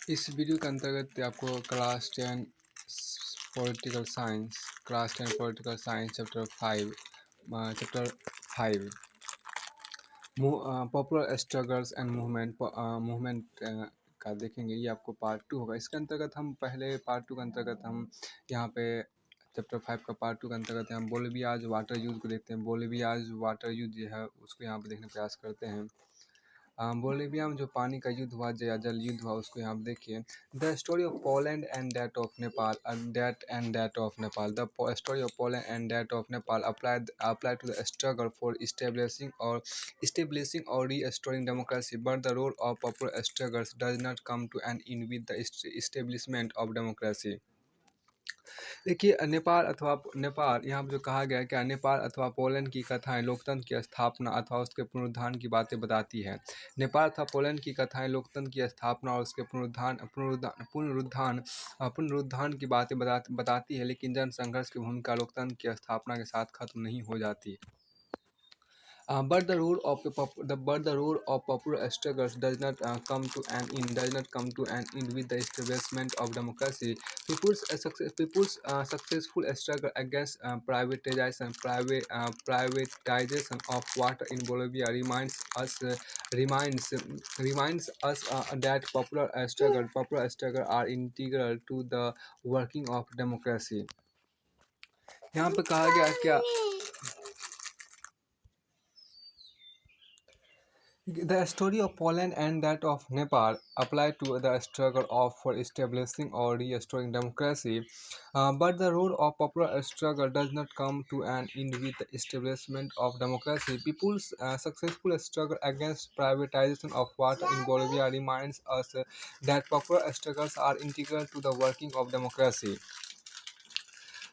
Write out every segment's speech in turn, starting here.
इस वीडियो के अंतर्गत आपको political science class 10 political science chapter 5 popular struggles and movement का देखेंगे। ये आपको पार्ट 2 होगा। इसके अंतर्गत हम पहले पार्ट 2 के अंतर्गत हम यहाँ पे चैप्टर 5 का पार्ट 2 के अंतर्गत हम बोलिवियाज वाटर यूज को देखते हैं। बोलिवियाज वाटर यूज जो है उसको यहाँ पे देखने का प्रयास करते हैं। बोलिविया में जो पानी का युद्ध हुआ, जल युद्ध हुआ, उसको यहाँ पे देखिए। The story of Poland and that of Nepal that of Nepal the story of Poland and that of Nepal apply to the struggle for establishing or restoring democracy, but the role of popular struggles does not come to an end with the establishment of democracy। देखिए, नेपाल यहाँ पर जो कहा गया है, क्या नेपाल अथवा Poland की कथाएं लोकतंत्र की स्थापना अथवा उसके पुनरुत्थान की बातें बताती है। नेपाल अथवा पोलैंड की कथाएं लोकतंत्र की स्थापना और उसके पुनरुत्थान की बातें बताती है, लेकिन जन संघर्ष की भूमिका लोकतंत्र की स्थापना के साथ खत्म नहीं हो जाती। But the role of popular struggles does not come to an end with the establishment of democracy. People's successful struggle against privatization of water in Bolivia reminds us that popular struggle are integral to the working of democracy। यहाँ पे कहा गया क्या, the story of Poland and that of Nepal apply to the struggle for establishing or restoring democracy, but the road of popular struggle does not come to an end with the establishment of democracy. People's successful struggle against privatization of water in Bolivia reminds us that popular struggles are integral to the working of democracy।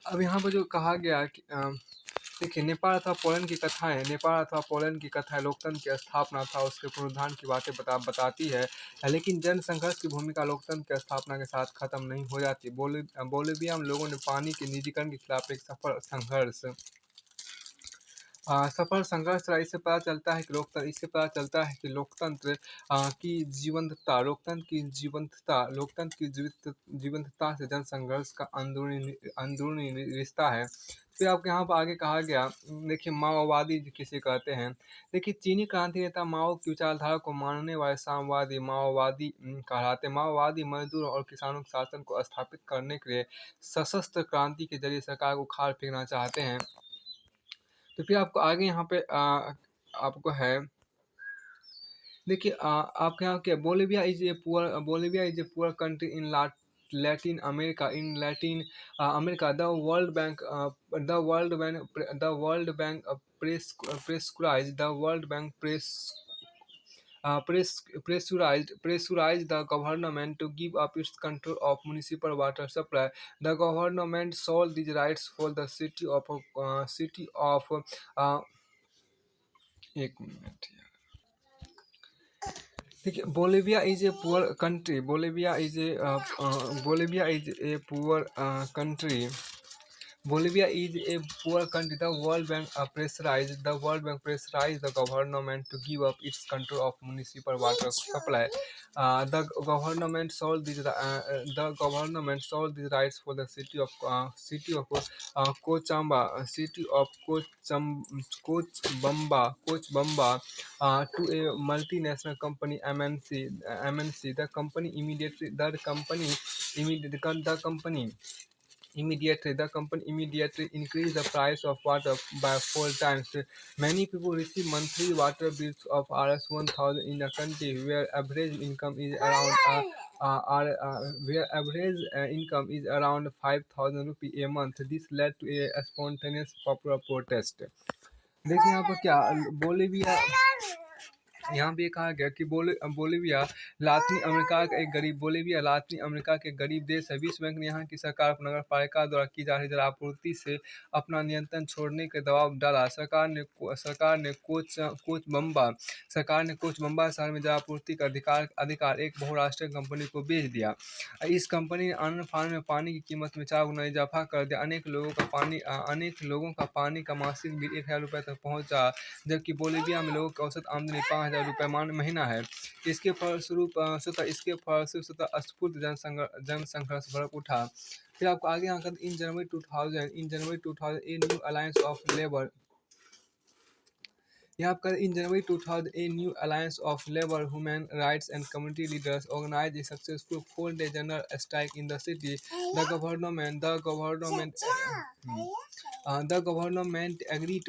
अब यहाँ पर जो कहा गया कि देखिए, नेपाल अथवा Poland की कथाएं लोकतंत्र की स्थापना अथवा उसके पुनरुत्थान की बातें बताती है, लेकिन जन संघर्ष की भूमिका लोकतंत्र की स्थापना के साथ खत्म नहीं हो जाती। बोलिविया में लोगों ने पानी के निजीकरण के खिलाफ एक सफल संघर्ष रहा। इससे पता चलता है कि लोकतंत्र की जीवंतता से जन संघर्ष का अंदरूनी रिश्ता है। फिर आपको यहाँ पर आगे कहा गया, देखिए, माओवादी किसे कहते हैं। देखिए, चीनी क्रांति नेता माओ की विचारधारा को मानने वाले साम्यवादी माओवादी कहलाते हैं। माओवादी मजदूर और किसानों के शासन को स्थापित करने के लिए सशस्त्र क्रांति के जरिए सरकार को उखाड़ फेंकना चाहते हैं। तो फिर आपको आगे यहाँ पे आपको है, देखिए, आपके यहाँ क्या, Bolivia is a poor country in Latin America the world bank pressurized the government to give up its control of municipal water supply. The government sold these rights for the city of uh, एक minute यार। देखिए, Bolivia is a poor country. The World Bank pressurized the government to give up its control of municipal water supply. The government sold these rights for the Cochabamba to a multinational company MNC. The company immediately increased the price of water by 4 times. Many people receive monthly water bills of Rs 1,000 in a country where average income is around 5,000 rupees a month. This led to a spontaneous popular protest। देखिए, यहाँ पर क्या, Bolivia यहाँ पे कहा गया कि Bolivia Latin America के गरीब देश है। विश्व बैंक ने यहाँ की सरकार पर नगर पालिका द्वारा की जा रही जल आपूर्ति से अपना नियंत्रण छोड़ने के दबाव डाला। सरकार ने कोचबम्बा शहर में जल आपूर्ति का अधिकार एक बहुराष्ट्रीय कंपनी को बेच दिया। इस कंपनी ने आनन फानन में पानी की कीमत में 4 गुना इजाफा कर दिया। अनेक लोगों का पानी का मासिक बिल 1,000 रुपये तक पहुँचा, जबकि बोलिविया में लोगों की औसत आमदनी ₹15,000 महीना है। इसके फलस्वरूप स्वतः स्फूर्त जनसंघर्ष भड़क उठा। फिर आपको आगे यहाँ कर इन जनवरी 2000 a new alliance of labour यहाँ पर in January 2000, a new alliance of labor, human rights and community leaders organized a successful four-day general strike in the city. The government agreed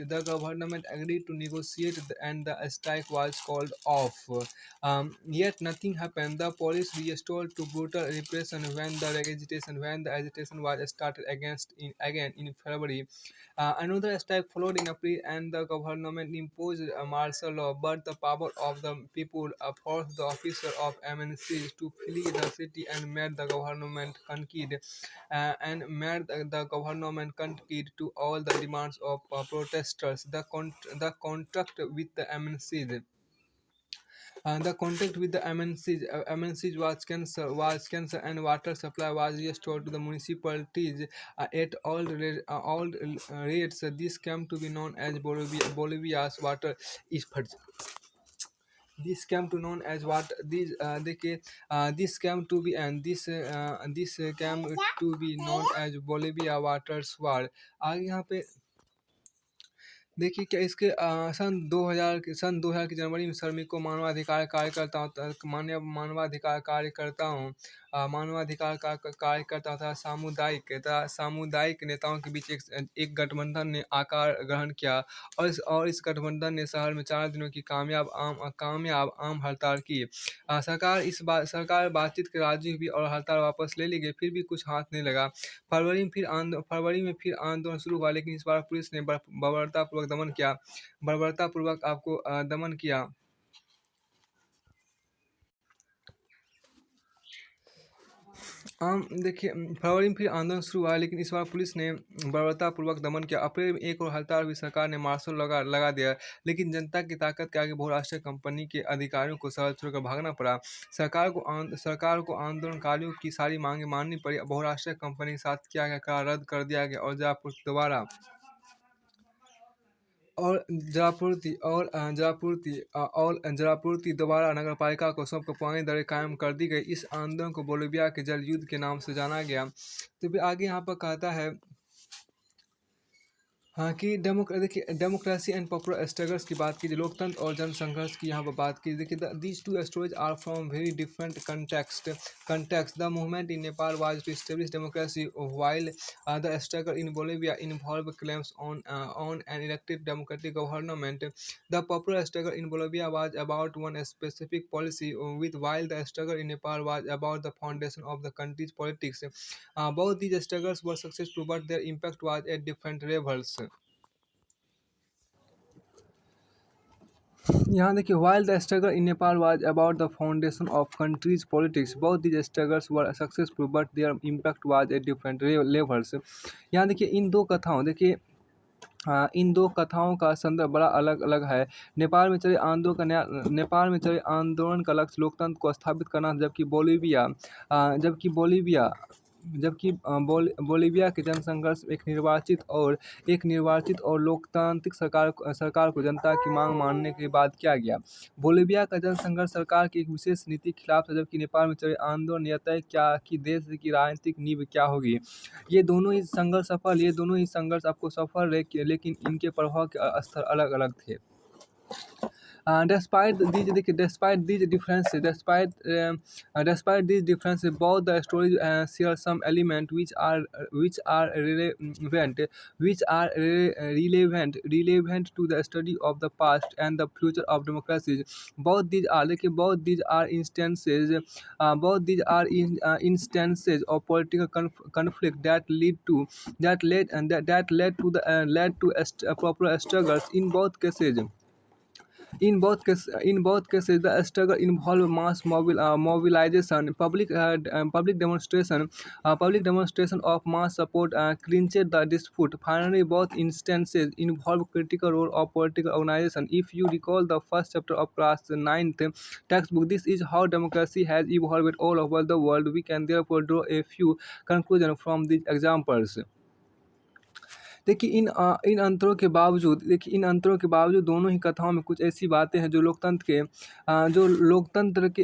to negotiate and the strike was called off. Yet nothing happened. The police restored to brutal repression when the agitation was started again in February. Another strike followed in April, and the government imposed a martial law, but the power of the people forced the officers of MNCs to flee the city and made the government concede to all the demands of protesters. The contract with the MNCs the contact with the MNCs was cancelled and water supply was restored to the municipalities at all rates. This came to be known as Bolivia's water is this came to known as what this came to be and this came to be known as Bolivia Waters War। आगे यहाँ पे देखिए क्या इसके सन 2000 की जनवरी में श्रमिकों मानवाधिकार कार्यकर्ताओं तथा सामुदायिक नेताओं के बीच एक गठबंधन ने आकार ग्रहण किया और इस गठबंधन ने शहर में 4 दिनों की कामयाब आम हड़ताल की। सरकार बातचीत के राजी हुई और हड़ताल वापस ले ली गई, फिर भी कुछ हाथ नहीं लगा। फरवरी में फिर आंदोलन शुरू हुआ, लेकिन इस बार पुलिस ने बर्बरतापूर्वक आपको दमन किया। देखिए फरवरी में फिर आंदोलन शुरू हुआ, लेकिन इस बार पुलिस ने बर्बरतापूर्वक दमन किया। अप्रैल में एक और हड़ताल हुई, सरकार ने मार्शल लगा दिया, लेकिन जनता की ताकत के आगे बहुराष्ट्रीय कंपनी के अधिकारियों को शहर छोड़कर भागना पड़ा। सरकार को आंदोलनकारियों की सारी मांगें माननी पड़ी। बहुराष्ट्रीय कंपनी के साथ किया गया करार रद्द कर दिया गया और जलापूर्ति दोबारा नगरपालिका को सौंपकर पुरानी दरें कायम कर दी गई। इस आंदोलन को बोलिविया के जल युद्ध के नाम से जाना गया। तो फिर आगे यहाँ पर कहता है हाँ कि देखिए डेमोक्रेसी एंड पॉपुलर स्ट्रगल्स की बात कीजिए, लोकतंत्र और जनसंघर्ष की यहाँ पर बात कीजिए। देखिए these two stories are from very different context. The movement in Nepal was to establish democracy while the struggle in Bolivia involved claims on an elected democratic government. The popular struggle in Bolivia was about one specific policy, while the struggle in Nepal was about the foundation of the country's politics. Both these struggles were successful, but their impact was at different levels. यहाँ देखिए while the struggle in Nepal was about the foundation of country's politics, both these struggles were successful, but their impact was at different levels. यहाँ देखिए इन दो कथाओं का संदर्भ बड़ा अलग अलग है। नेपाल में चले आंदोलन का लक्ष्य लोकतंत्र को स्थापित करना, जबकि बोलिविया के जनसंघर्ष एक निर्वाचित और लोकतांत्रिक सरकार को जनता की मांग मानने के बाद किया गया। बोलिविया का जनसंघर्ष सरकार की एक विशेष नीति के खिलाफ था, जबकि नेपाल में चले आंदोलन यह तय किया कि देश की राजनीतिक नींव क्या होगी। ये दोनों ही संघर्ष आपको सफल रहे, लेकिन इनके प्रभाव के स्तर अलग अलग थे। Despite these differences, both the stories share some elements which are relevant to the study of the past and the future of democracies. Both these are instances of political conflict that led to popular struggles. In both cases, the struggle involved mass mobilization, public demonstration of mass support clinched the dispute. Finally, both instances involve critical role of political organization. If you recall the first chapter of class 9th textbook, this is how democracy has evolved all over the world. We can therefore draw a few conclusions from these examples. देखिए इन अंतरों के बावजूद दोनों ही कथाओं में कुछ ऐसी बातें हैं जो लोकतंत्र के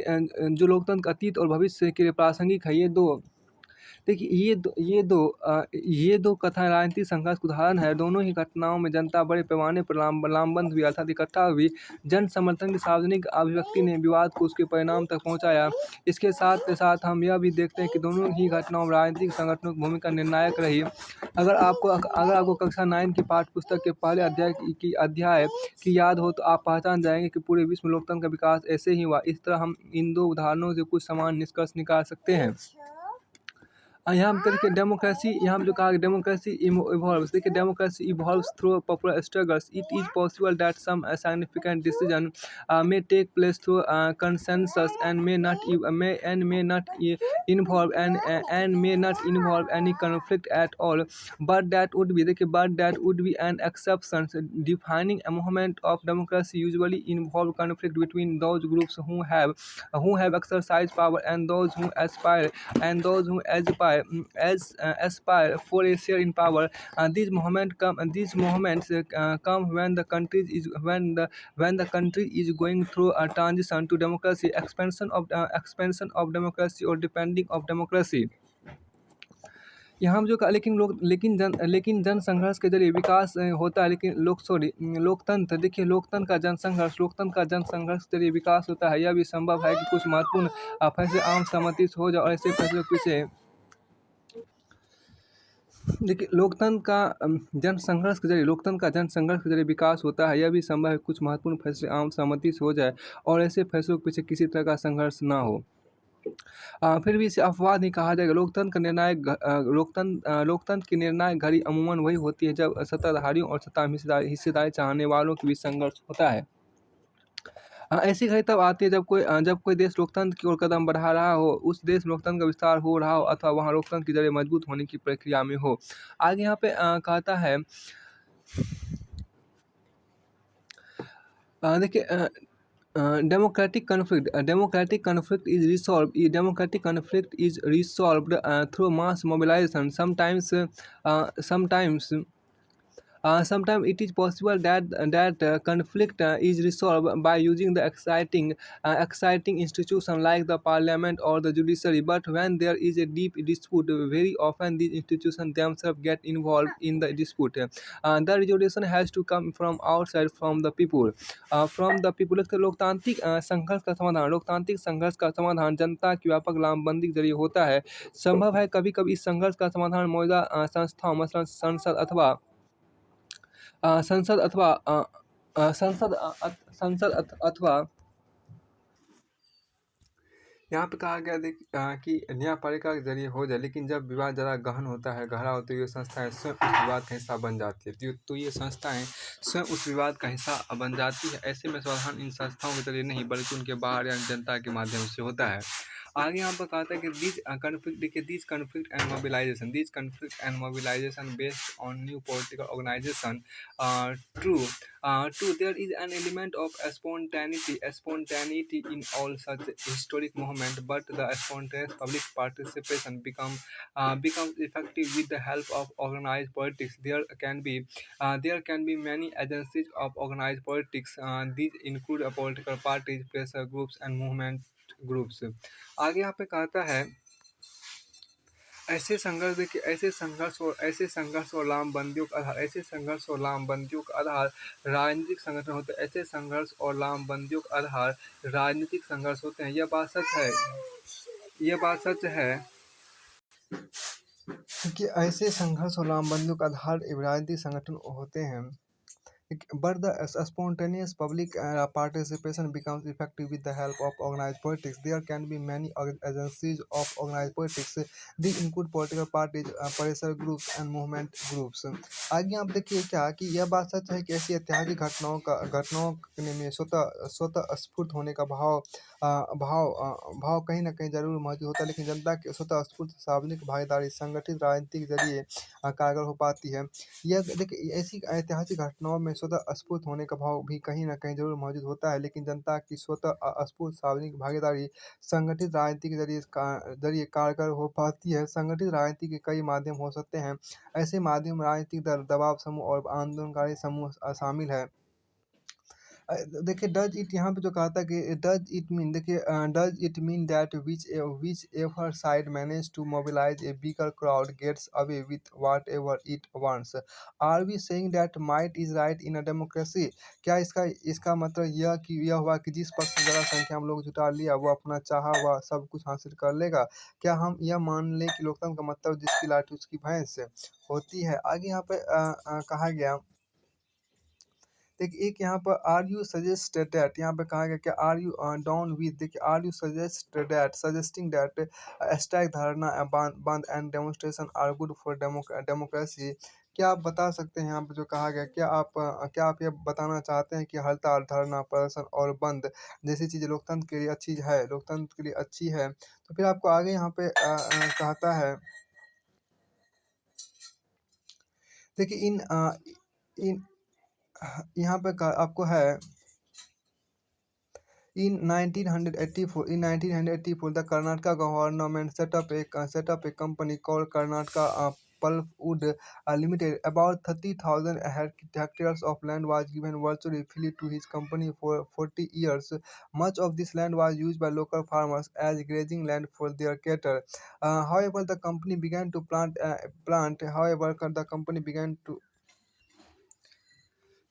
अतीत और भविष्य के लिए प्रासंगिक है। देखिए ये दो कथाएँ राजनीतिक संघर्ष के उदाहरण है। दोनों ही घटनाओं में जनता बड़े पैमाने पर लामबंद हुई अर्थात इकट्ठा हुई। जन समर्थन की सार्वजनिक अभिव्यक्ति ने विवाद को उसके परिणाम तक पहुँचाया। इसके साथ हम यह भी देखते हैं कि दोनों ही घटनाओं में राजनीतिक संगठनों की भूमिका निर्णायक रही। अगर आपको कक्षा 9 की पाठ्यपुस्तक के पहले अध्याय की याद हो तो आप पहचान जाएँगे कि पूरे विश्व में लोकतंत्र का विकास ऐसे ही हुआ। इस तरह हम इन 2 उदाहरणों से कुछ समान निष्कर्ष निकाल सकते हैं। यहाँ पे देखिए डेमोक्रेसी यहाँ पे जो कहा डेमोक्रेसी इवॉल्व्स देखिए democracy evolves through popular struggles it is possible that some significant decision may take place through consensus and may not involve and may not involve any conflict at all, but that would be an exception. Defining a movement of democracy usually involve conflict between those groups who have exercised power and those who aspire for a share in power. These moments come when the country is going through a transition to democracy, expansion of democracy or depending of democracy. यहाँ पे जो कहा लेकिन जन संघर्ष के जरिए विकास होता है। लेकिन लोकतंत्र देखिए लोकतंत्र का जन संघर्ष के जरिए विकास होता है। यह भी संभव है कि कुछ महत्वपूर्ण फैसले आम सहमति से हो जाए और ऐसे फैसलों के पीछे देखिए लोकतंत्र का जन संघर्ष के जरिए विकास होता है। यह भी संभव है कुछ महत्वपूर्ण फैसले आम सहमति से हो जाए और ऐसे फैसलों के पीछे किसी तरह का संघर्ष ना हो। फिर भी इसे अपवाद नहीं कहा जाएगा। लोकतंत्र की निर्णायक घड़ी अमूमन वही होती है जब सत्ताधारियों और सत्ता में हिस्सेदारी चाहने वालों के बीच संघर्ष होता है। ऐसी घड़ी तब आती है जब कोई देश लोकतंत्र की ओर कदम बढ़ा रहा हो, उस देश में लोकतंत्र का विस्तार हो रहा हो अथवा वहाँ लोकतंत्र की जड़ें मजबूत होने की प्रक्रिया में हो। आगे यहाँ पे कहता है देखिए democratic conflict is resolved through mass mobilization. Sometimes it is possible that conflict is resolved by using the exciting institution like the parliament or the judiciary. But when there is a deep dispute, very often these institutions themselves get involved in the dispute. The resolution has to come from outside, from the people. लोकतांत्रिक संघर्ष का समाधान जनता की व्यापक लामबंदी के जरिए होता है। संभव है कभी कभी इस संघर्ष का समाधान मौजूदा संस्थाओं मसलन संसद अथवा यहाँ पे कहा गया कि न्यायपालिका के जरिए हो जाए। लेकिन जब विवाद ज़्यादा गहन होता है गहरा होता है ये संस्थाएं स्वयं उस विवाद का हिस्सा बन जाती है। तो ये संस्थाएं स्वयं उस विवाद का हिस्सा बन जाती है। ऐसे में समाधान इन संस्थाओं के जरिए नहीं बल्कि उनके बाहर या जनता के माध्यम से होता है। आगे यहाँ पर कहता है कि these conflict and mobilization based on new political organization. True, there is an element of spontaneity in all such historic movement, but the spontaneous public participation becomes effective with the help of organized politics. There can be many agencies of organized politics. These include political parties, pressure groups, and movement groups. आगे यहाँ पे कहता है ऐसे संघर्ष और लामबंदियों का आधार राजनीतिक संगठन होते हैं। ऐसे संघर्ष और लामबंदियों का आधार राजनीतिक संघर्ष होते हैं। यह बात सच है कि ऐसे संघर्ष और लामबंदियों का आधार राजनीतिक संगठन होते हैं। But the spontaneous public participation becomes effective with the help of organized politics. There can be many agencies of organized politics. These include political parties, pressure groups, and movement groups. आगे आप देखिए क्या कि यह बात सच है कि ऐसी ऐतिहासिक घटनाओं में स्वतः स्फूर्त होने का भाव भाव कहीं न कहीं ज़रूर मौजूद होता है, लेकिन जनता की स्वतःस्फूर्त सार्वजनिक भागीदारी संगठित राजनीति के ज़रिए कारगर हो पाती है। यह देखिए ऐसी ऐतिहासिक घटनाओं में स्वतः स्फूर्त होने का भाव भी कहीं न कहीं ज़रूर मौजूद होता है, लेकिन जनता की स्वतः स्फूर्त सार्वजनिक भागीदारी संगठित राजनीति के ज़रिए कारगर हो पाती है। संगठित राजनीति के कई माध्यम हो सकते हैं। ऐसे माध्यम राजनीतिक दल, दबाव समूह और आंदोलनकारी समूह शामिल है। अ, देखिए डज़ इट यहाँ पे जो कहा था कि does it mean that whichever side manage to mobilise a bigger crowd gets away with whatever it wants? Are we saying that might is right in a democracy? क्या इसका इसका मतलब यह हुआ कि जिस पक्ष ने ज़्यादा संख्या में लोग जुटा लिया वो अपना चाहा हुआ सब कुछ हासिल कर लेगा? क्या हम यह मान लें कि लोकतंत्र का मतलब जिसकी लाठी उसकी भैंस होती है? आगे यहाँ पे कहा गया, देखिए एक यहाँ पर आर यू सजेस्ट दैट, यहाँ पे कहा गया कि आर यू डाउन विद, देखिए are you suggesting that strike, dharna, bandh and demonstration are good for democracy? क्या आप बता सकते हैं यहाँ पे जो कहा गया, क्या आप ये बताना चाहते हैं कि हड़ताल, धरना, प्रदर्शन और बंद जैसी चीज़ें लोकतंत्र के लिए अच्छी है, लोकतंत्र के लिए अच्छी है? तो फिर आपको आगे यहाँ पे कहता है, देखिए इन यहाँ पे आपको है, In 1984, the Karnataka government set up a company called Karnataka Pulpwood Limited. About 30,000 hectares of land was given virtually free to his company for 40 years. Much of this land was used by local farmers as grazing land for their cattle. However, the company began to plant. However, the company began to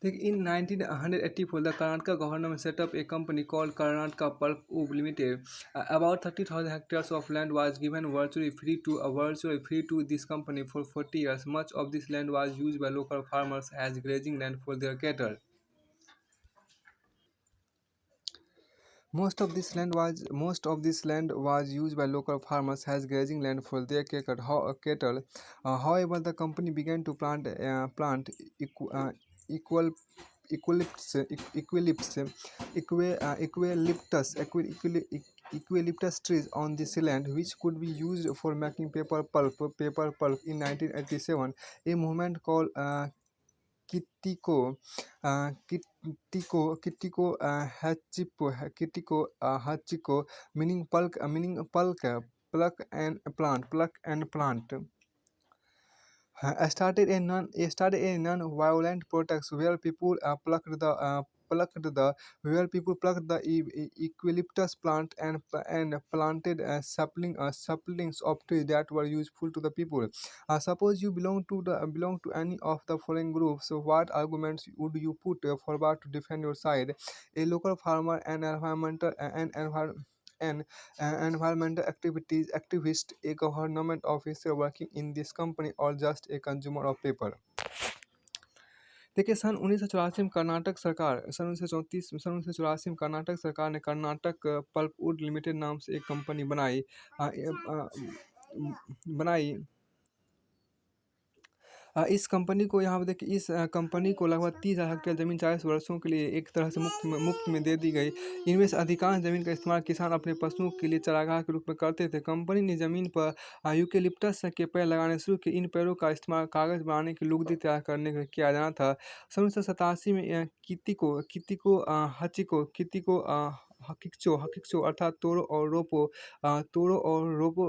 In 1984, the Karnataka government set up a company called Karnataka Pulp Limited. About 30,000 hectares of land was given virtually free to this company for 40 years. Much of this land was used by local farmers as grazing land for their cattle. Most of this land was used by local farmers as grazing land for their cattle. However, the company began to plant equal eucalyptus, eucalyptus trees on this land, which could be used for making Paper pulp in 1987, a movement called Kitiko, Hachiko, meaning pluck and plant. Started a non-violent protest where people plucked the eucalyptus plant and planted saplings of trees that were useful to the people. Suppose you belong to any of the following groups. So what arguments would you put forward to defend your side? A local farmer, an environmental activist, a government officer working in this company, or just a consumer of paper? देखिए सन 1984 में कर्नाटक सरकार ने Karnataka pulpwood limited नाम से एक company बनाई। इस company को यहाँ पे देखिए, इस कंपनी को लगभग 30,000 हेक्टेयर ज़मीन 40 वर्षों के लिए एक तरह से मुफ्त में दे दी गई। इनमें से अधिकांश ज़मीन का इस्तेमाल किसान अपने पशुओं के लिए चारागाह के रूप में करते थे। कंपनी ने ज़मीन पर यूकेलिप्टस के पेड़ लगाने शुरू किए। इन पेड़ों का इस्तेमाल कागज़ बनाने की लुगदी तैयार करने के लिए किया जाना था। सन 1987 में कितिको हकिक्चो अर्थात तोड़ो और रोपो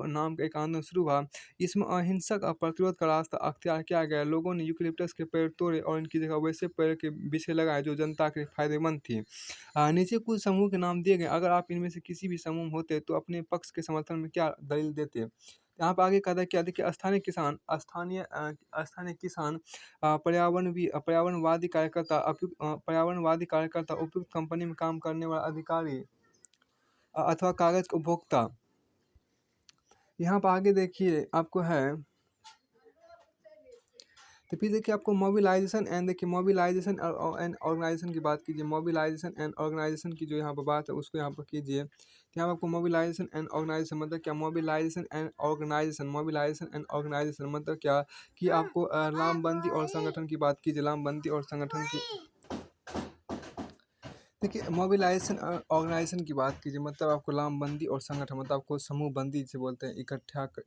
नाम का एक आंदोलन शुरू हुआ। इसमें अहिंसक प्रतिरोध का रास्ता अख्तियार किया गया। लोगों ने यूकेलिप्टस के पेड़ तोड़े और इनकी जगह वैसे पेड़ के बीजें लगाए जो जनता के फायदेमंद थी। नीचे कुछ समूह के नाम दिए गए। अगर आप इनमें से किसी भी समूह में होते तो अपने पक्ष के समर्थन में क्या दलील देते? यहाँ पर आगे कहा था क्या, देखिए स्थानीय किसान, पर्यावरणवादी कार्यकर्ता, उपयुक्त कंपनी में काम करने वाला अधिकारी अथवा कागज के उपभोक्ता। यहाँ पर आगे देखिए आपको है, तो फिर देखिए आपको मोबिलाइजेशन एंड ऑर्गेनाइजेशन की बात कीजिए। मोबिलाइजेशन एंड ऑर्गेनाइजेशन की जो यहाँ पर बात है उसको यहाँ पर कीजिए। तो यहाँ पर आपको मोबिलाइजेशन एंड ऑर्गेनाइजेशन मतलब क्या? मोबिलाइजेशन एंड ऑर्गेनाइजेशन मतलब क्या कि आपको लामबंदी और संगठन की बात कीजिए। लामबंदी और संगठन की देखिए, मोबिलाइज़ेशन ऑर्गेनाइज़ेशन की बात कीजिए, मतलब आपको लामबंदी और संगठन, मतलब आपको समूहबंदी जिसे बोलते हैं,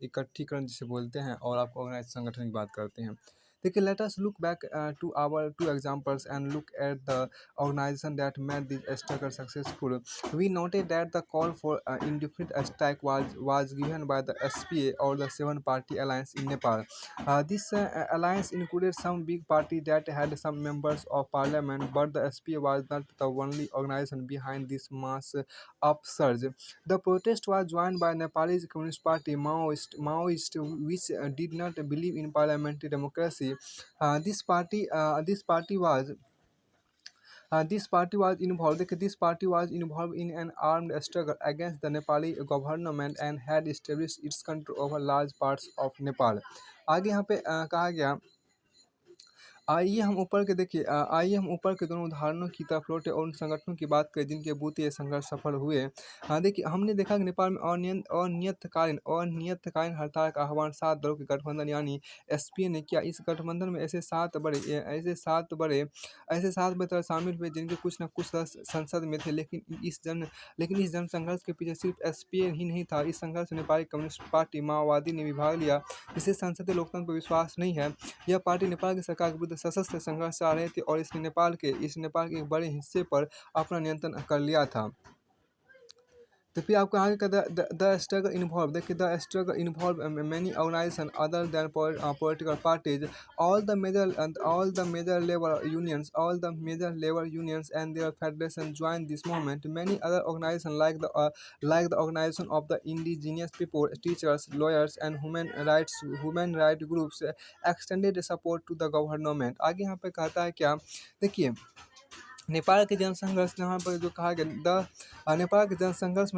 इकट्ठीकरण जिसे बोलते हैं, और आपको ऑर्गेनाइज़ संगठन की बात करते हैं। देखिए, let us look back to our two examples and look at the organisation that made this struggle successful. We noted that the call for indefinite strike was given by the SPA, or the Seven Party Alliance in Nepal. This alliance included some big parties that had some members of parliament, but the SPA was not the only organization behind this mass upsurge. The protest was joined by Nepalese Communist Party, Maoist, which did not believe in parliamentary democracy. This party was involved. This party was involved in an armed struggle against the Nepali government and had established its control over large parts of Nepal. आगे यहाँ पे कहा गया, आइए हम ऊपर के दोनों उदाहरणों की तरफ लौटे और उन संगठनों की बात करें जिनके बूते ये संघर्ष सफल हुए। देखिए, हमने देखा कि नेपाल में अनियतकालीन हड़ताल का आह्वान 7 दलों के गठबंधन यानी एसपीए ने किया। इस गठबंधन में ऐसे सात बड़े दल शामिल हुए जिनके कुछ न कुछ सदस्य संसद में थे, लेकिन इस जन संघर्ष के पीछे सिर्फ एसपीए ही नहीं था। इस संघर्ष में नेपाली कम्युनिस्ट पार्टी माओवादी ने भी भाग लिया, जिसे संसदीय लोकतंत्र पर विश्वास नहीं है। यह पार्टी नेपाल की सरकार के विरुद्ध सशस्त्र संघर्ष चला रही थी और इसने नेपाल के एक बड़े हिस्से पर अपना नियंत्रण कर लिया था। तो फिर आपको आगे का द स्ट्रगल इन्वॉल्व, देखिए, the struggle involve many organisation other than political parties, all the major labor unions and their federation joined this movement. Many other organizations like the organization of the indigenous people, teachers, lawyers and human right groups extended support to the government. आगे यहाँ पे कहता है क्या, देखिए, नेपाल के जनसंघर्ष, यहाँ पर जो कहा गया नेपाल के जनसंघर्ष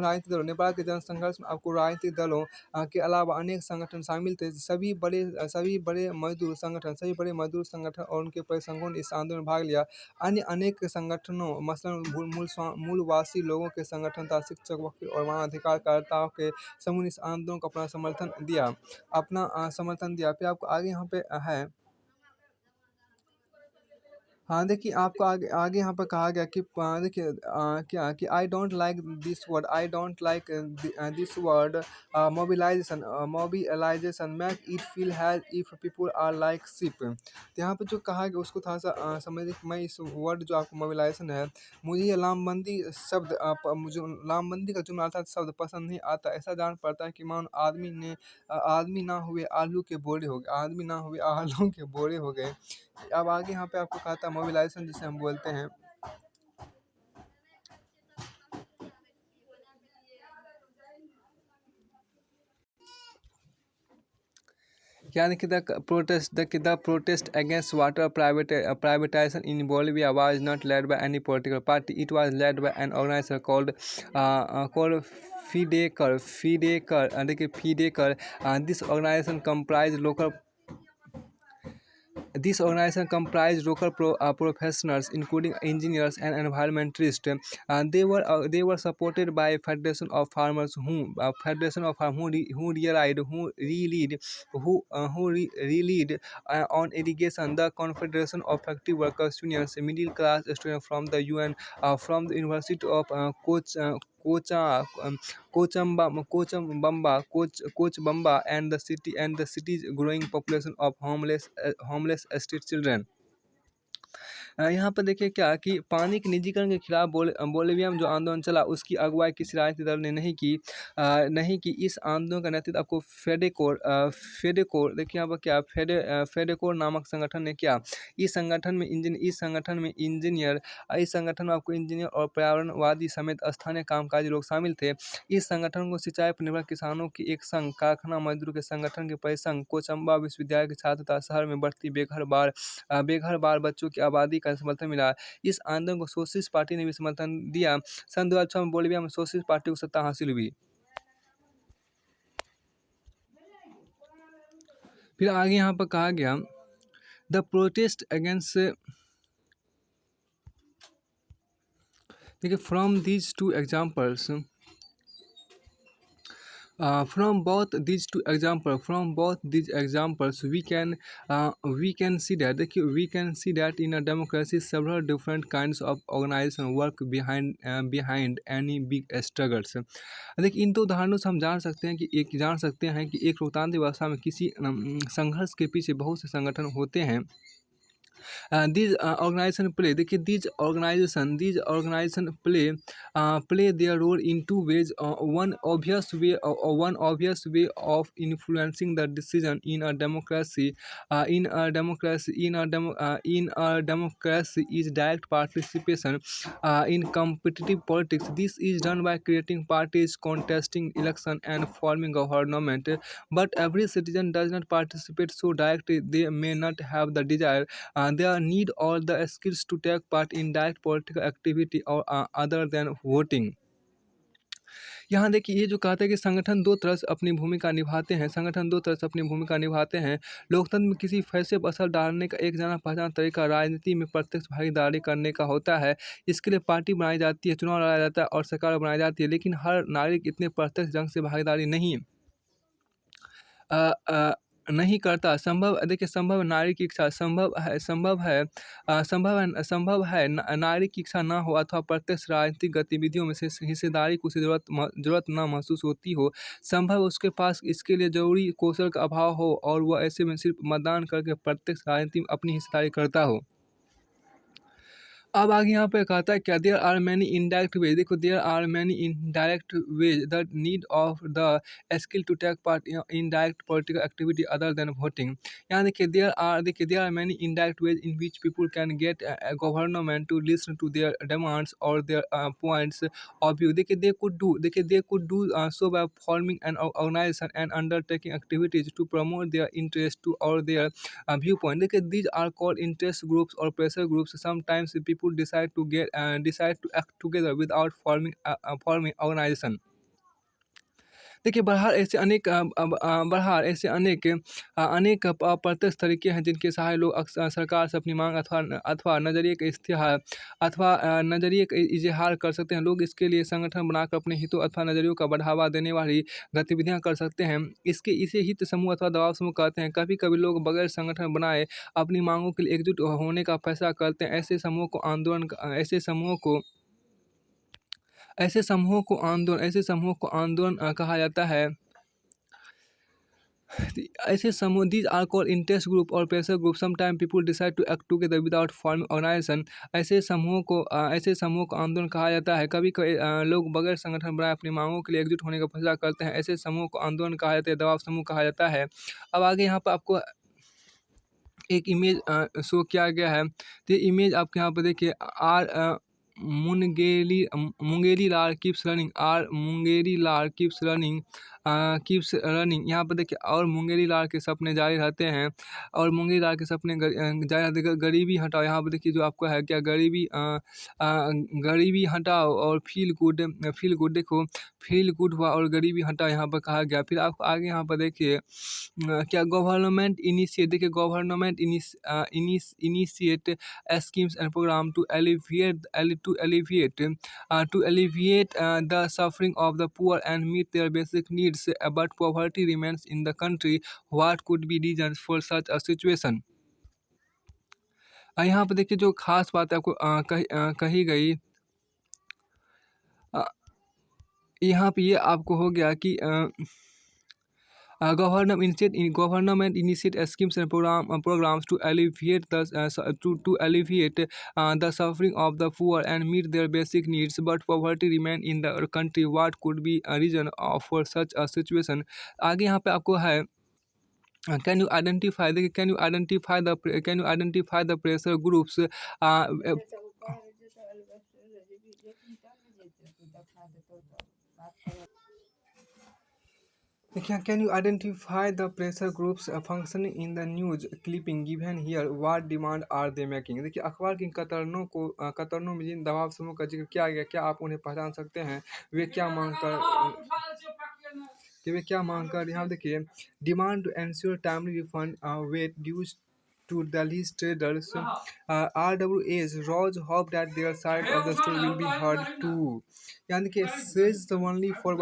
में आपको राजनीतिक दलों के अलावा अनेक संगठन शामिल थे। सभी बड़े मजदूर संगठन और उनके परिसंघों ने इस आंदोलन में भाग लिया। अन्य अनेक संगठनों, मसलन मूलवासी लोगों के संगठन तथा शिक्षक, वकील और मानवाधिकार कार्यकर्ताओं के समूह ने इस आंदोलन को अपना समर्थन दिया। फिर आपको आगे यहाँ पे है, हाँ, देखिए, आपको आगे आगे यहाँ पर कहा गया कि देखिए, क्या कि I don't like this word mobilisation make it feel as if people are like sheep. तो यहाँ पे जो कहा गया उसको थोड़ा सा समझिए कि मैं इस वर्ड जो आपको मोबिलाइजेशन है, मुझे ये मुझे लामबंदी का जो अर्थात शब्द पसंद नहीं आता। ऐसा जान पड़ता है कि मानो आदमी ना हुए आलू के बोरे हो गए। अब आगे यहाँ पे आपको कहा था मोबिलाइजेशन जिसे हम बोलते हैं, यानी कि the protest against water privatization in Bolivia was not led by any political party. It was led by an organizer called FIDECAR. देखिए, FIDECAR. This organization comprised local professionals, including engineers and environmentalists. They were supported by Federation of Farmers, who relied on irrigation, the Confederation of Factory Workers Unions, middle class students from the UN, from the University of Cochabamba, and the city's growing population of homeless street children. यहाँ पर देखिए क्या कि पानी के निजीकरण के खिलाफ बोलिविया में जो आंदोलन चला उसकी अगुवाई किसी राजनीतिक दल ने नहीं की। इस आंदोलन का नेतृत्व आपको फेडेकोर, देखिए यहाँ पर क्या फेडेकोर नामक संगठन ने किया। इस संगठन में आपको इंजीनियर और पर्यावरणवादी समेत स्थानीय कामकाजी लोग शामिल थे। इस संगठन को सिंचाई पर निर्भर किसानों की एक संघ, कारखाना मजदूर के संगठन के परिसंघ, कोचंबा विश्वविद्यालय के छात्र तथा शहर में बढ़ती बेघर बाल बच्चों की आबादी का समर्थन मिला। इस आंदोलन को सोशलिस्ट पार्टी ने भी समर्थन दिया। सन 2006 में बोलिविया में सोशलिस्ट पार्टी को सत्ता हासिल हुई। फिर आगे यहाँ पर कहा गया, द प्रोटेस्ट अगेंस्ट, देखिए, from these two examples From both these examples, we can see that देखिए we can see that in a democracy several different kinds of organization work behind any big struggles. देखिए इन दो उदाहरणों से हम जान सकते हैं कि एक लोकतांत्रिक व्यवस्था में किसी संघर्ष के पीछे बहुत से संगठन होते हैं। These organization play देखिए these organization play their role in two ways. One obvious way of influencing the decision in a democracy in a democracy is direct participation in competitive politics. This is done by creating parties, contesting election, and forming government. But every citizen does not participate so directly. They may not have the desire, they need all the skills to take part in direct political activity or other than voting. यहाँ देखिए ये जो कहा था कि संगठन दो तरह से अपनी भूमिका निभाते हैं। लोकतंत्र में किसी फैसले पर असर डालने का एक जाना पहचाना तरीका राजनीति में प्रत्यक्ष भागीदारी करने का होता है। इसके लिए पार्टी बनाई जाती है, चुनाव लड़ा जाता है और सरकार बनाई जाती है, लेकिन हर नागरिक इतने प्रत्यक्ष ढंग से भागीदारी अ अ, नहीं करता। संभव नारी की इच्छा संभव है नारी की इच्छा ना हो अथवा प्रत्यक्ष राजनीतिक गतिविधियों में से हिस्सेदारी को उसे ज़रूरत ना महसूस होती हो। संभव उसके पास इसके लिए ज़रूरी कौशल का अभाव हो और वह ऐसे में सिर्फ मतदान करके प्रत्यक्ष राजनीति में अपनी हिस्सेदारी करता हो। अब आगे यहाँ पे कहता है क्या there are many indirect ways. देखो there are many indirect ways the need of the skill to take part in direct political activity other than voting. यहाँ देखिए there are many indirect ways in which people can get government to listen to their demands और their points of view. They could do so by forming an organisation and undertaking activities to promote their interest to और there viewpoint. These are called interest groups or pressure groups. Sometimes people decide to act together without forming organization. देखिए अनेक अप्रत्यक्ष तरीके हैं जिनके सहारे लोग अक्सर सरकार से अपनी मांग अथवा नज़रिए का इजहार कर सकते हैं। लोग इसके लिए संगठन बनाकर अपने हितों अथवा नज़रियों का बढ़ावा देने वाली गतिविधियां कर सकते हैं। इसे हित समूह अथवा दबाव समूह कहते हैं। कभी कभी लोग बगैर संगठन बनाए अपनी मांगों के लिए एकजुट होने का फैसला करते हैं। ऐसे समूहों को आंदोलन कहा जाता है। ऐसे समूह these are called interest group और pressure group. Sometime people decide to act together without forming organisation. ऐसे समूह को आंदोलन कहा जाता है। कभी कभी लोग बगैर संगठन बनाए अपनी मांगों के लिए एकजुट होने का फैसला करते हैं। ऐसे समूह को आंदोलन कहा जाता है, दबाव समूह कहा जाता है। अब आगे यहाँ पर आपको एक इमेज शो किया गया है। तो ये इमेज आपके यहाँ पर देखिए मुंगेरी लाल कीप्स रनिंग। यहाँ पर देखिए और मुंगेरी लाल के सपने जारी रहते हैं और मुंगेरी लाल के सपने जारी रहते हैं। गरीबी हटाओ, यहाँ पर देखिए जो आपको है क्या गरीबी हटाओ और फील गुड देखो फील गुड हुआ और गरीबी हटाओ यहाँ पर कहा गया। फिर आपको आगे यहाँ पर देखिए क्या government initiate schemes and program to alleviate the suffering of the poor and meet their basic needs, but poverty remains in the country. What could be reasons for such a situation? यहाँ पर देखिए जो खास बात आपको कही गई यहाँ पे ये आपको हो गया कि government initiate schemes and programs to alleviate the suffering of the poor and meet their basic needs, but poverty remain in the country. What could be a reason for such a situation? आगे यहाँ पे आपको है can you identify the pressure groups? Can you identify the pressure groups functioning in the news clipping given here? What demand are they making? देखिए अखबार की कतरनों में जिन दबाव समूह का जिक्र किया गया, क्या आप उन्हें पहचान सकते हैं? वे क्या मांग कर यहाँ देखिए demand to ensure timely refund VAT dues to Delhi's traders. RWA's Rose hope that their side of the story will be heard too. यानी कि says the only for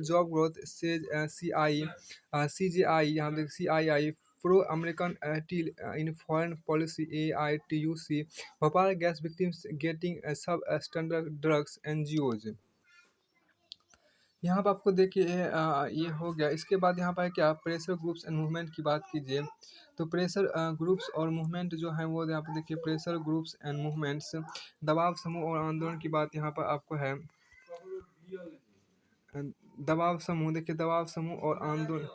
job growth says CGI यहाँ देख CII pro American tilt in foreign policy AITUC Bhopal gas victims getting substandard drugs NGOs। यहाँ पर आपको देखिए ये हो गया। इसके बाद यहाँ पर क्या प्रेशर ग्रुप्स एंड मूवमेंट की बात कीजिए तो प्रेशर ग्रुप्स और मूवमेंट जो है वो यहाँ पर देखिए प्रेशर ग्रुप्स एंड मूवमेंट्स दबाव समूह और आंदोलन की बात यहाँ पर आपको है। दबाव समूह देखिए दबाव समूह और आंदोलन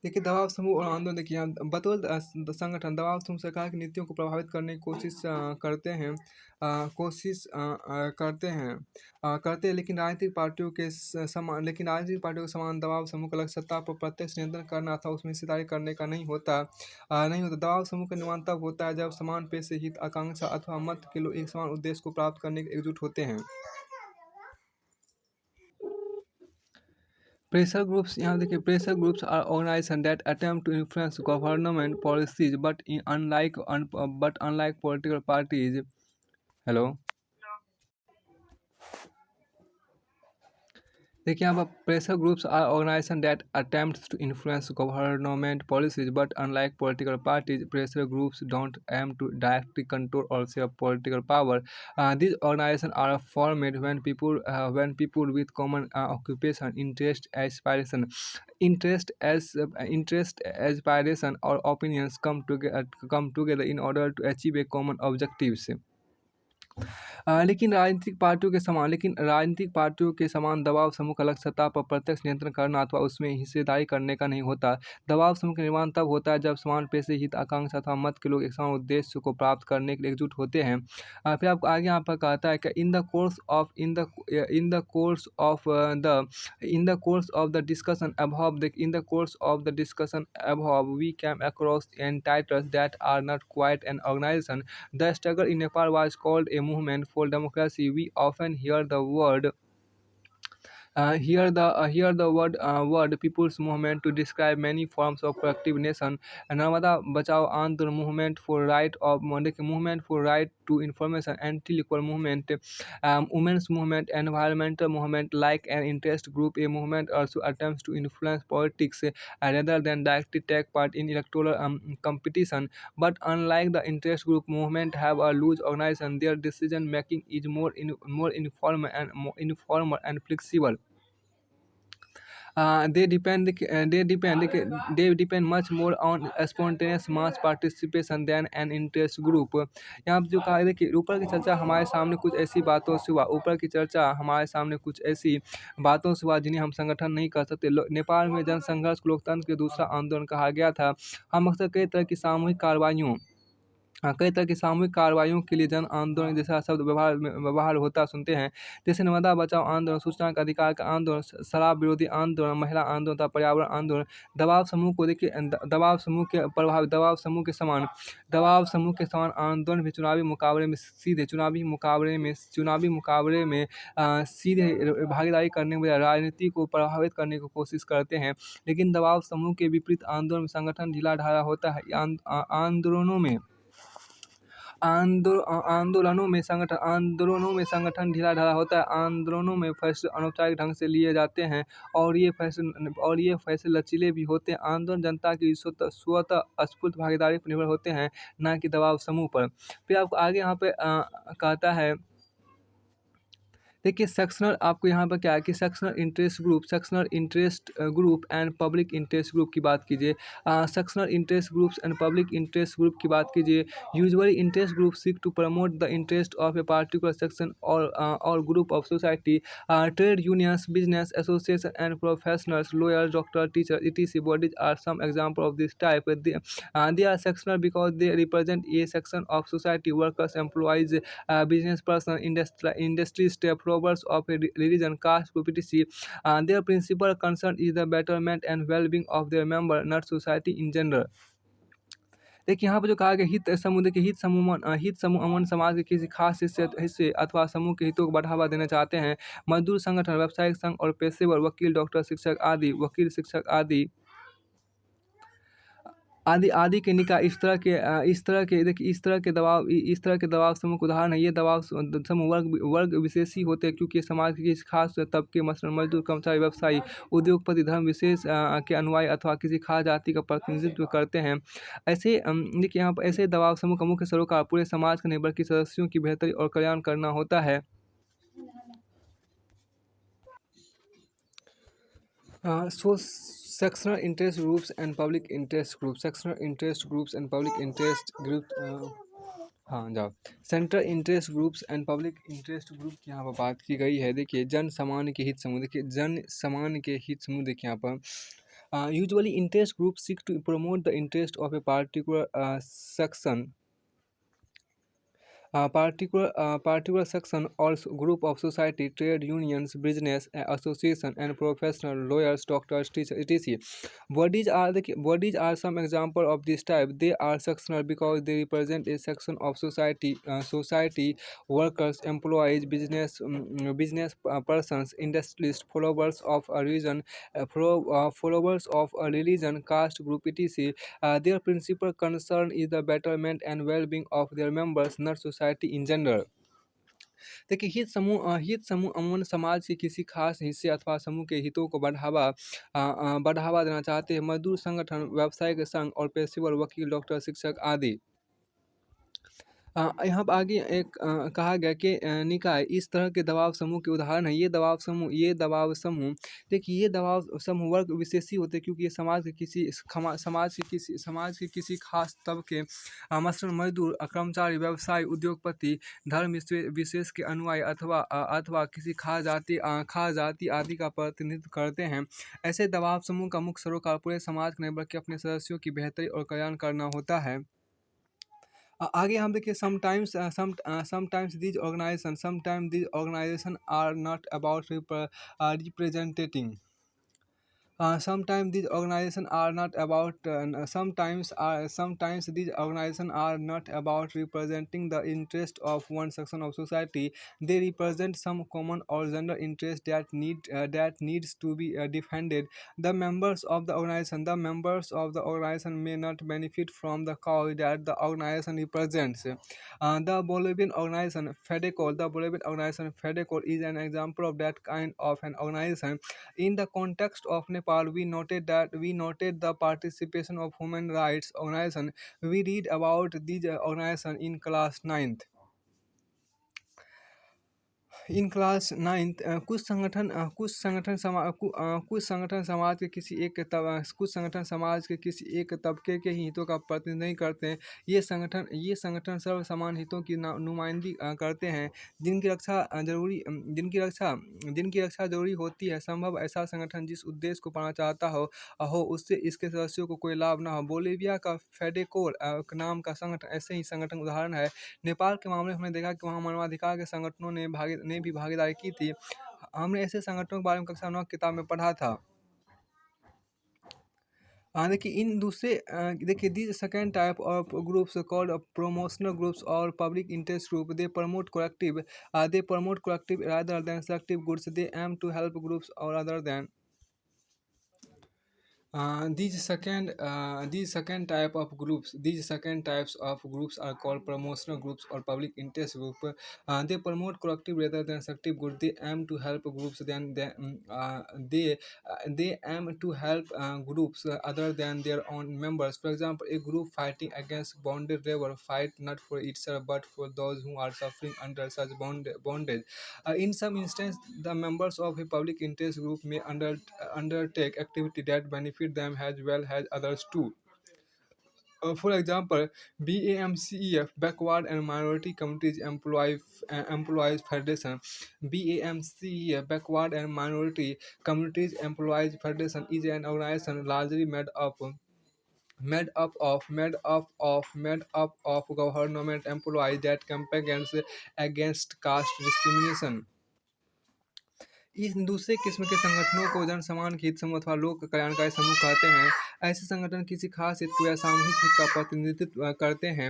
देखिए दबाव समूह और आंदोलन देखिए यहाँ बतौर संगठन दबाव समूह सरकार की नीतियों को प्रभावित करने की कोशिश करते हैं करते हैं लेकिन राजनीतिक पार्टियों के समान दबाव समूह का लक्ष्य सत्ता पर प्रत्यक्ष नियंत्रण करना अथवा उसमें हिस्सेदारी करने का नहीं होता। दबाव समूह का निर्माण तब होता है जब समान पेशे हित आकांक्षा अथवा मत के लोग एक समान उद्देश्य को प्राप्त करने के एकजुट होते हैं। Pressure groups यहाँ देखिए pressure groups are organizations that attempt to influence government policies but unlike political parties hello देखिए यहाँ पर pressure groups are organisations that attempts to influence government policies but unlike political parties pressure groups don't aim to directly control और share political power. These organizations are formed when people with common occupation, interest, aspiration or opinions come together in order to achieve a common objectives। लेकिन राजनीतिक पार्टियों के समान दबाव समूह का लक्ष्य सत्ता पर प्रत्यक्ष नियंत्रण करना अथवा उसमें हिस्सेदारी करने का नहीं होता। दबाव समूह का निर्माण तब होता है जब समान पेशे हित आकांक्षा अथवा मत के लोग एक समान उद्देश्य को प्राप्त करने के लिए एकजुट होते हैं। फिर आपको आगे यहाँ पर कहता है कि in the course of the discussion above we came across entities that are not quite an organization. The struggle in Nepal was called a movement for democracy. We often hear the word people's movement to describe many forms of collective nation. Narmada Bachao Andolan movement for right to information, anti-liquor movement, women's movement, environmental movement. Like an interest group, a movement also attempts to influence politics rather than directly take part in electoral competition. But unlike the interest group, movement have a loose organization. Their decision making is more informal and flexible. They depend much more on spontaneous mass participation than an interest group। यहाँ पर जो कहा है देखिए ऊपर की चर्चा हमारे सामने कुछ ऐसी बातों से हुआ जिन्हें हम संगठन नहीं कर सकते। नेपाल में जन संघर्ष को लोकतंत्र के दूसरा आंदोलन कहा गया था। हम अक्सर कई तरह की सामूहिक कार्रवाइयों के लिए जन आंदोलन जैसा शब्द व्यवहार होता सुनते हैं, जैसे नर्मदा बचाओ आंदोलन, सूचना का अधिकार का आंदोलन, शराब विरोधी आंदोलन, महिला आंदोलन तथा पर्यावरण आंदोलन। दबाव समूह को देखिए दबाव समूह के समान आंदोलन भी चुनावी मुकाबले में सीधे भागीदारी करने के बजाय राजनीति को प्रभावित करने की कोशिश करते हैं। लेकिन दबाव समूह के विपरीत आंदोलन में संगठन ढीला ढाला होता है। आंदोलनों में संगठन ढीला ढाला होता है। आंदोलनों में फैसले अनौपचारिक ढंग से लिए जाते हैं और ये फैसले लचीले भी होते हैं। आंदोलन जनता की स्वतः स्फूर्त भागीदारी पर निर्भर होते हैं, न कि दबाव समूह पर। फिर आपको आगे यहाँ पे कहता है देखिए सेक्शनल आपको यहाँ पर क्या है कि sectional interest group and public interest group की बात कीजिए। Sectional interest groups and public interest group की बात कीजिए। Usually interest group seek to promote the interest of a particular section और group of society. Trade unions, business association and professionals, lawyers, doctor, teacher etc bodies are some example of this type. They are sectional because they represent a section of society: workers, employees, business person, industry staff, robbers of a religion, caste, etc. Their principal concern is the betterment and well-being of their member, not society in general। देखिए यहाँ पर जो कहा गया हित समूह अमूमन समाज के किसी खास हिस्से अथवा समूह के हितों को बढ़ावा देना चाहते हैं। मजदूर संगठन, व्यावसायिक संघ और पेशेवर, वकील, डॉक्टर, शिक्षक आदि आदि आदि के निकाय इस तरह के दबाव समूह के उदाहरण है। ये दबाव समूह वर्ग विशेषी होते हैं क्योंकि समाज के किसी खास तबके मसलन मजदूर, कर्मचारी, व्यवसायी, उद्योगपति, धर्म विशेष के अनुयायी अथवा किसी खास जाति का प्रतिनिधित्व करते हैं। ऐसे देखिए यहाँ पर ऐसे दबाव समूह का मुख्य सरोकार पूरे समाज का नहीं बल्कि सदस्यों की बेहतरी और कल्याण करना होता है। So sectional interest groups and public interest groups, sectional interest groups and public interest groups, हाँ जाओ। Central interest groups and public interest group की यहाँ पर बात की गई है। देखिए जन सामान्य के हित समूह, देखिए जन सामान्य के हित समूह देखिए यहाँ पर usually interest group seek to promote the interest of a particular section, particular section or group of society, trade unions, business association, and professional lawyers, doctors, teachers, etc. Bodies are some example of this type. They are sectional because they represent a section of society, workers, employees, business persons, industrialists, followers of a religion, caste group, etc. Their principal concern is the betterment and well-being of their members, not society in general. देखिए हित समूह अमूमन समाज के किसी खास हिस्से अथवा समूह के हितों को बढ़ावा देना चाहते हैं। मजदूर संगठन, व्यावसायिक संघ और पेशेवर वकील, डॉक्टर, शिक्षक आदि। यहाँ पर आगे कहा गया कि निकाय इस तरह के दबाव समूह के उदाहरण हैं। देखिए ये दबाव समूह वर्ग विशेषी होते हैं क्योंकि ये समाज के किसी खास तबके मसलन मजदूर, कर्मचारी, व्यवसायी, उद्योगपति, धर्म विशेष के अनुयायी अथवा किसी खास जाति आदि का प्रतिनिधित्व करते हैं। ऐसे दबाव समूह का मुख्य सरोकार पूरे समाज का नहीं बल्कि अपने सदस्यों की बेहतरी और कल्याण करना होता है। आगे हम देखिए sometimes these organisation are not about representing sometimes these organizations are not about sometimes these organizations are not about representing the interest of one section of society. They represent some common or general interest that needs to be defended. The members of the organization may not benefit from the cause that the organization represents. The Bolivian organization FEDECOL is an example of that kind of an organization. In the context of Nepal, we noted the participation of human rights organizations. We read about these organizations in class 9th. In class ninth कुछ संगठन समाज के किसी एक तबके के हितों का प्रतिनिधित्व नहीं करते हैं। ये संगठन सर्व समान हितों की नुमाइंदगी करते हैं जिनकी रक्षा जरूरी होती है। संभव ऐसा संगठन जिस उद्देश्य को पाना चाहता हो उससे इसके सदस्यों को कोई लाभ ना हो। बोलिविया का फेडेकोल नाम का संगठन ऐसे ही संगठन उदाहरण है। नेपाल के मामले में हमने देखा कि वहाँ मानवाधिकार के संगठनों ने भी भागीदारी की थी। हमने ऐसे संगठनों के बारे में कक्षा 9 की किताब में पढ़ा था। देखिए the second type of groups called promotional groups और public interest group they promote collective rather than selective goods. They aim to help groups or other than these second types of groups are called promotional groups or public interest group. They promote collective rather than selective good. They aim to help groups they aim to help groups other than their own members. For example, a group fighting against bonded labor fight not for itself but for those who are suffering under such bondage. In some instances, the members of a public interest group may undertake activity that benefit them as well as others too. For example, BAMCEF, Backward and Minority Communities Employees Federation. BAMCEF, Backward and Minority Communities Employees Federation, is an organization largely made up of government employees that campaign against caste discrimination. इस दूसरे किस्म के संगठनों को जन समान के हित समूह अथवा लोक कल्याणकारी समूह कहते हैं। ऐसे संगठन किसी खास हित या सामूहिक हित का प्रतिनिधित्व करते हैं।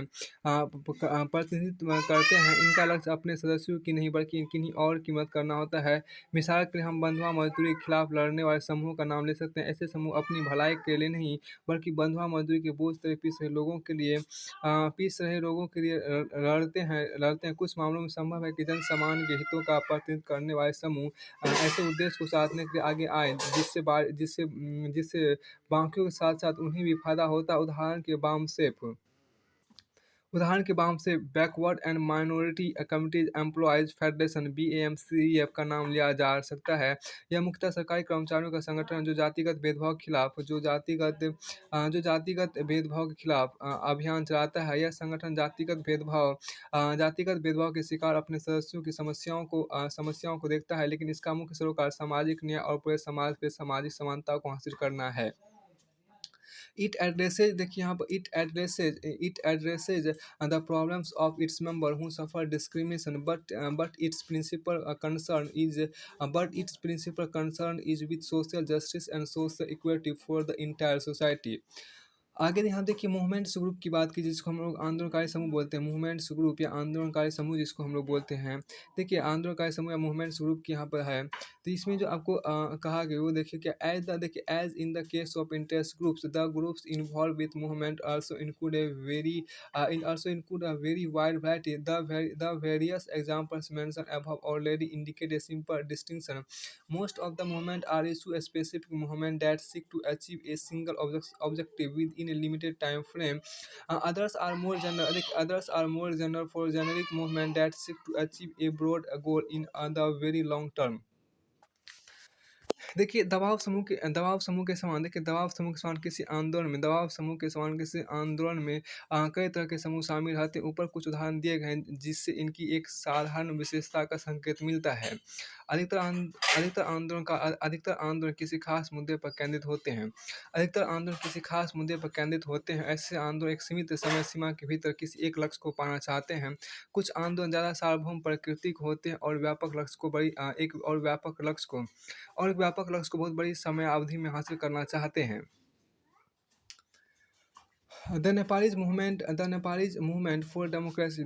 इनका लक्ष्य अपने सदस्यों की नहीं बल्कि किन्हीं और की मदद करना होता है। मिसाल के लिए हम बंधुआ मजदूरी के खिलाफ लड़ने वाले समूहों का नाम ले सकते हैं। ऐसे समूह अपनी भलाई के लिए नहीं बल्कि बंधुआ मजदूरी के बोझ तले पीस रहे लोगों के लिए लड़ते हैं। कुछ मामलों में संभव है कि जन सामान्य के हितों का प्रतिनिधित्व करने वाले समूह ऐसे उद्देश्य को साधने के लिए आगे आए जिससे बाकियों के साथ साथ उन्हें भी फायदा होता है। उदाहरण के बाम से backward and minority communities employees federation BAMCEF का नाम लिया जा सकता है। यह मुख्यतः सरकारी कर्मचारियों का संगठन है जो जातिगत भेदभाव के खिलाफ अभियान चलाता है। यह संगठन जातिगत भेदभाव के शिकार अपने सदस्यों की समस्याओं को देखता है, लेकिन इसका मुख्य सरोकार सामाजिक न्याय और पूरे समाज पे सामाजिक समानता को हासिल करना है। It addresses the problems of its members who suffer discrimination, but its principal concern is with social justice and social equality for the entire society. आगे यहाँ देखिए मूवमेंट्स ग्रुप की बात की जिसको हम लोग आंदोलनकारी समूह बोलते हैं। मूवमेंट्स ग्रुप या आंदोलनकारी समूह जिसको हम लोग बोलते हैं। देखिए आंदोलनकारी समूह या मूवमेंट्स ग्रुप की यहाँ पर है, तो इसमें जो आपको कहा गया वो देखिए क्या as in the case of interest groups the groups involve with movement also include a very wide variety the various examples mention above already indicate a simple distinction. Most of the movement are issue specific movement that seek to achieve a single objective within a limited time frame. Others are more general for generic movement that seek to achieve a broad goal in the very long term. देखिए दबाव समूह के समान किसी आंदोलन में कई तरह के समूह शामिल रहते हैं। ऊपर कुछ उदाहरण दिए गए हैं जिससे इनकी एक साधारण विशेषता का संकेत मिलता है। अधिकतर आंदोलन किसी खास मुद्दे पर केंद्रित होते हैं। ऐसे आंदोलन एक सीमित समय सीमा के भीतर किसी एक लक्ष्य को पाना चाहते हैं। कुछ आंदोलन ज़्यादा सार्वभौम प्राकृतिक होते हैं और एक व्यापक लक्ष्य को बहुत बड़ी समय अवधि में हासिल करना चाहते हैं। The Nepalese movement for democracy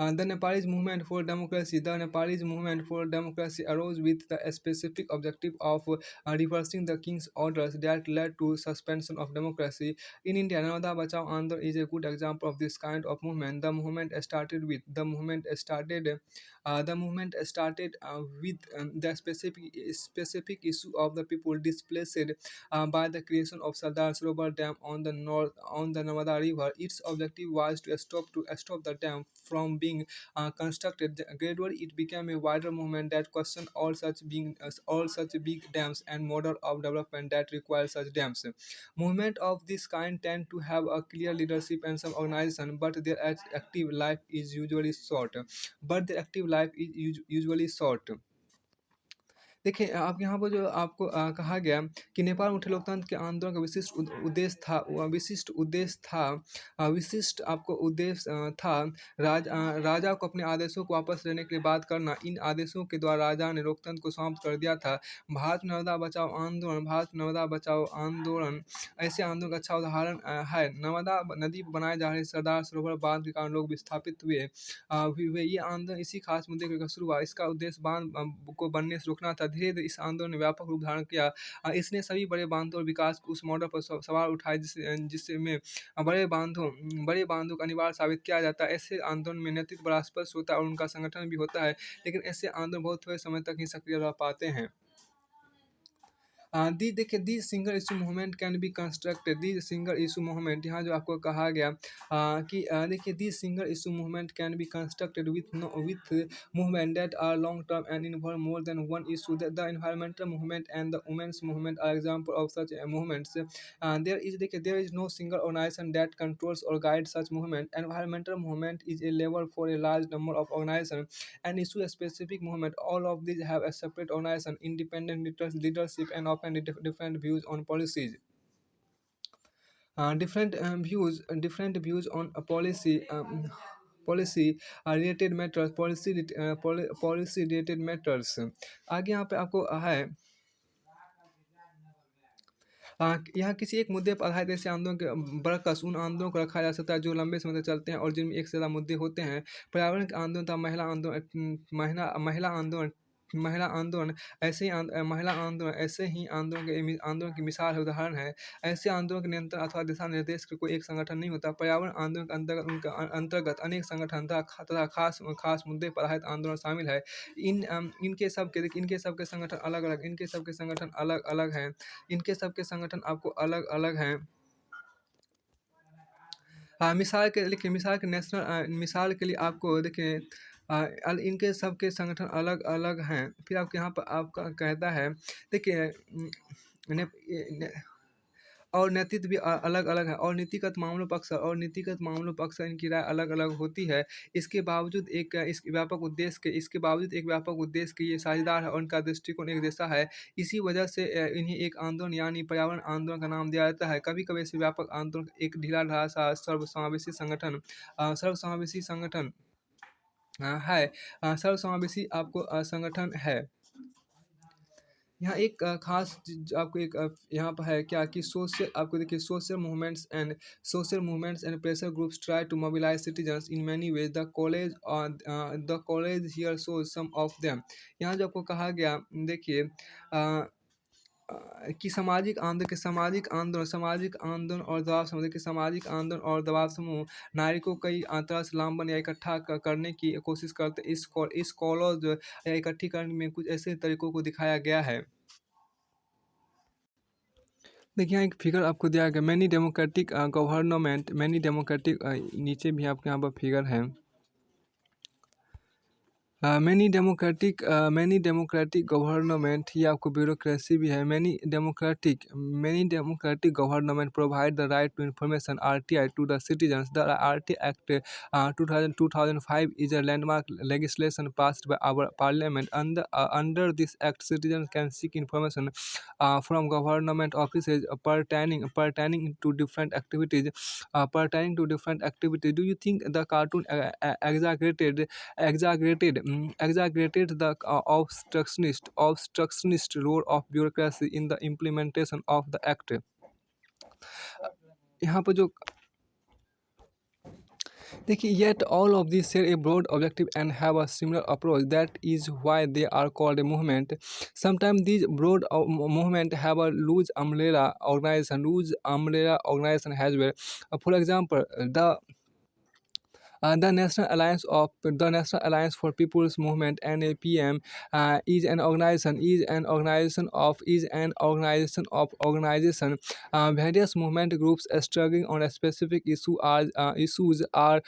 The Nepalese movement for democracy arose with the specific objective of reversing the king's orders that led to suspension of democracy in India. Narmada Bachao Andolon is a good example of this kind of movement. The movement started with the specific issue of the people displaced by the creation of Sardar Sarovar Dam on the Narmada River. Its objective was to stop the dam from being constructed. Gradually, it became a wider movement that questioned all such big dams and model of development that require such dams. Movement of this kind tend to have a clear leadership and some organization, but their active life is usually short. देखिए, आप यहाँ पर जो आपको कहा गया कि नेपाल में उठे लोकतंत्र के आंदोलन का विशिष्ट आपको उद्देश्य था राजा को अपने आदेशों को वापस लेने के लिए बात करना। इन आदेशों के द्वारा राजा ने लोकतंत्र को समाप्त कर दिया था। भारत नर्मदा बचाओ आंदोलन ऐसे आंदोलन का अच्छा उदाहरण है। नर्मदा नदी पर बनाए जा रहे सरदार सरोवर बांध के कारण लोग विस्थापित हुए। ये आंदोलन इसी खास मुद्दे को लेकर शुरू हुआ। इसका उद्देश्य बांध को बनने से रोकना था। धीरे धीरे इस आंदोलन ने व्यापक रूप धारण किया। इसने सभी बड़े बांधों और विकास को उस मॉडल पर सवाल उठाए जिससे में बड़े बांधों को अनिवार्य साबित किया जाता है। ऐसे आंदोलन में नेतृत्व बड़ा स्पष्ट होता है और उनका संगठन भी होता है, लेकिन ऐसे आंदोलन बहुत थोड़े समय तक ही सक्रिय रह पाते हैं। देखिए this single issue movement can be constructed. This single issue movement यहाँ जो आपको कहा गया कि देखिए this single issue movement can be constructed with movement that are long term and involve more than one issue. The environmental movement and the women's movement are example of such movements. There is no single organisation that controls और guide such movement. Environmental movement is a level for a large number of organisation and issue specific movement. All of these have a separate organization, independent leadership, and often different views on policies. Different views on a policy. Policy related matters, policy related matters. आगे यहाँ पे आपको है यहाँ किसी एक मुद्दे पर आधारित ऐसे आंदोलन के बरकस उन आंदोलनों को रखा जा सकता है जो लंबे समय तक चलते हैं और जिनमें एक से ज़्यादा मुद्दे होते हैं। पर्यावरण के आंदोलन तथा महिला आंदोलन ऐसे ही आंदोलन आंदोलन की मिसाल है, उदाहरण है। ऐसे आंदोलन के नियंत्रण अथवा दिशा निर्देश के कोई एक संगठन नहीं होता। पर्यावरण आंदोलन के अंतर्गत अनेक संगठन तथा खास खास मुद्दे पर आधारित आंदोलन शामिल है। इनके सब के संगठन अलग अलग इनके सब के संगठन अलग अलग हैं। इनके सब के संगठन आपको अलग अलग हैं। मिसाल के मिसाल के लिए आपको देखिए इनके सब के संगठन अलग अलग हैं। फिर आपके यहाँ पर आपका कहता है देखिए और नेतृत्व भी अलग अलग है और नीतिगत मामलों पर अक्सर इनकी राय अलग अलग होती है। इसके बावजूद एक व्यापक उद्देश्य के ये साझेदार है और उनका दृष्टिकोण एक जैसा है। इसी वजह से इन्हें एक आंदोलन यानी पर्यावरण आंदोलन का नाम दिया जाता है। कभी कभी ऐसे व्यापक आंदोलन एक ढीला ढाला सा सर्वसमावेशी संगठन है। सर्वसमावेशी आपको संगठन है। यहाँ एक खास आपको एक यहाँ पर है क्या कि social movements and pressure groups try to mobilise citizens in many ways the collage here shows some of them. यहाँ जो आपको कहा गया देखिए कि सामाजिक आंदोलन और दबाव समूह के सामाजिक आंदोलन और दबाव समूह नागरिक को कई तरह से लामबंद या इकट्ठा करने की कोशिश करते। इस कॉलेज या इकट्ठी करने में कुछ ऐसे तरीकों को दिखाया गया है। देखिए यहाँ एक फिगर आपको दिया गया मैनी डेमोक्रेटिक गवर्नमेंट नीचे भी आपके यहाँ पर फिगर है। मैनी डेमोक्रेटिक गवर्नमेंट ये आपको ब्यूरोक्रेसी भी है। Many democratic government provide the right to information (RTI) to the citizens. द RTI Act 2005 is a landmark legislation passed by our parliament. Under this act, citizens can seek information from government offices pertaining to different activities. Do you think the cartoon exaggerated the obstructionist role of bureaucracy in the implementation of the act? यहाँ पर जो देखिए yet all of these share a broad objective and have a similar approach. That is why they are called a movement. Sometimes these broad movement have a loose umbrella organization as well. For example, the National Alliance for People's Movement (NAPM) is an organization of organization. Various movement groups struggling on a specific issues are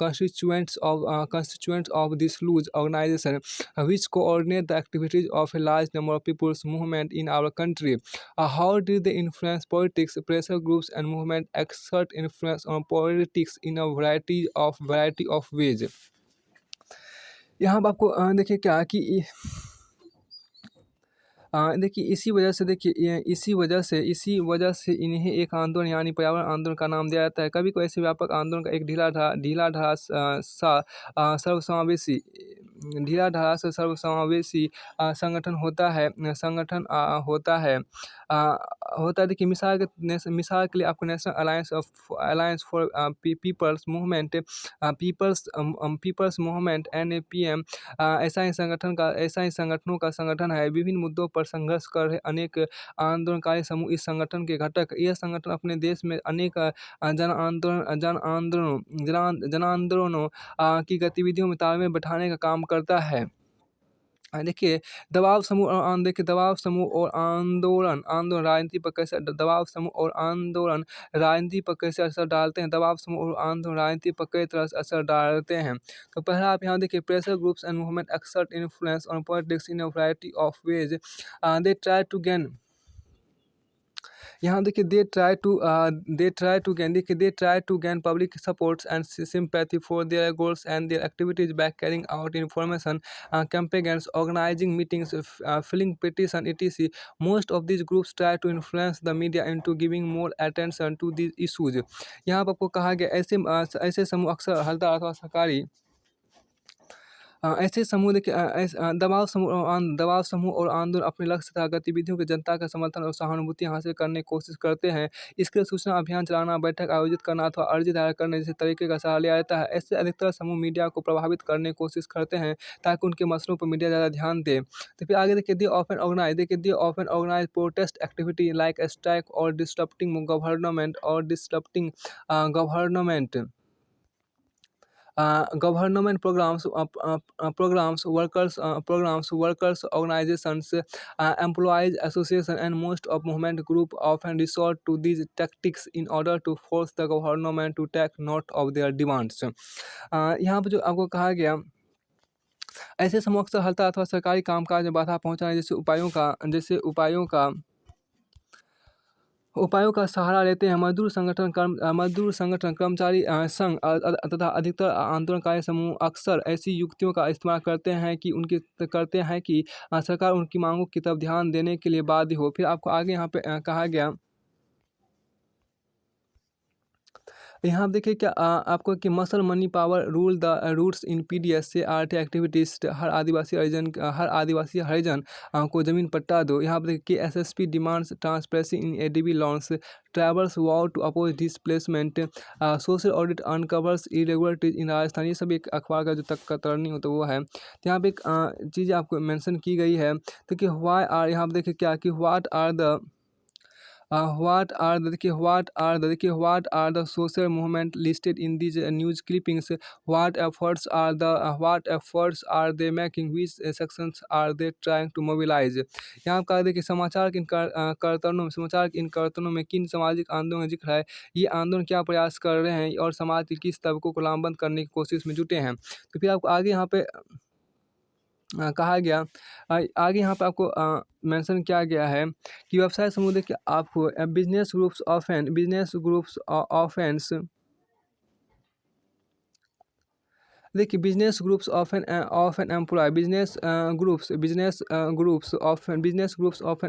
constituents of this loose organization, which coordinate the activities of a large number of people's movement in our country. How did they influence politics? Pressure groups and movement exert influence on politics in a variety of ways. यहाँ पर आपको देखिए क्या कि देखिए इसी वजह से इन्हें एक आंदोलन यानी पर्यावरण आंदोलन का नाम दिया जाता है। कभी कोई ऐसे व्यापक आंदोलन का एक ढीला ढाला सर्वसमावेशी संगठन होता है। देखिए मिसाल के लिए आपको national alliance for people's movement (NAPM) ऐसा ही संगठनों का संगठन है। विभिन्न मुद्दों पर संघर्ष कर रहे अनेक आंदोलनकारी समूह इस संगठन के घटक। यह संगठन अपने देश में अनेक जन आंदोलनों की गतिविधियों में तालमेल बैठाने का काम करता है। देखिए दबाव समूह और आंदोलन राजनीति पर कैसे असर डालते हैं। दबाव समूह और आंदोलन राजनीति पर कई तरह से असर डालते हैं। तो पहला आप यहाँ देखिए pressure groups and movement exert influence on politics in a variety of ways. They try to gain यहाँ देखिए they try to gain public supports and sympathy for their goals and their activities by carrying out information campaigns, organizing meetings, filling petition, etc. Most of these groups try to influence the media into giving more attention to these issues. यहाँ पर आपको कहा गया ऐसे समूह अक्सर हल्का अथवा सरकारी ऐसे समूह देखिए दबाव समूह और आंदोलन अपने लक्ष्य तथा गतिविधियों के जनता का समर्थन और सहानुभूति हासिल करने की कोशिश करते हैं। इसके लिए सूचना अभियान चलाना, बैठक आयोजित करना अथवा अर्जी दायर करने जैसे तरीके का सहारा लिया जाता है। ऐसे अधिकतर समूह मीडिया को प्रभावित करने की कोशिश करते हैं ताकि उनके मसलों पर मीडिया ज़्यादा ध्यान दे। तो फिर आगे देखिए they often organise protest activity like strike और disturbing government government programs, workers organizations, employees association, and most of movement group often resort to these tactics in order to force the government to take note of their demands. यहाँ पर जो आपको कहा गया ऐसे समूह अक्सर हल्का अथवा सरकारी कामकाज में बाधा पहुंचाने जैसे उपायों का सहारा लेते हैं। मजदूर संगठन, कर्मचारी संघ तथा अधिकतर आंदोलनकारी समूह अक्सर ऐसी युक्तियों का इस्तेमाल करते हैं कि सरकार उनकी मांगों की तरफ ध्यान देने के लिए बाध्य हो। फिर आपको आगे यहाँ पे कहा गया यहाँ आप देखिए क्या आपको कि muscle money power rule the roots in PDS say RTI activities हर आदिवासी हरिजन को जमीन पट्टा दो। यहाँ पर देखिए SSP demands transparency in ADB loans, tribals war to oppose displacement, social audit uncovers irregularities in Rajasthan. ये सब एक अखबार का जो तक कतरनी होता है वो है। तो यहाँ पे एक चीज़ आपको मेंशन की गई है। तो कि वाई आर यहाँ पर देखिए क्या कि what are the social movement listed in these news clippings? What efforts are they making? Which sections are they trying to mobilize? यहाँ कहा देखिए समाचार के इन कर्तनों में किन सामाजिक आंदोलनों का जिक्र है। ये आंदोलन क्या प्रयास कर रहे हैं और समाज के किस तबकों को लामबंद करने की कोशिश में जुटे हैं। तो फिर आपको आगे यहाँ पे कहा गया आगे यहाँ पे आपको मेंशन किया गया है कि व्यवसाय समूह देखिए आपको बिजनेस ग्रुप्स ऑफेंस देखिए business groups often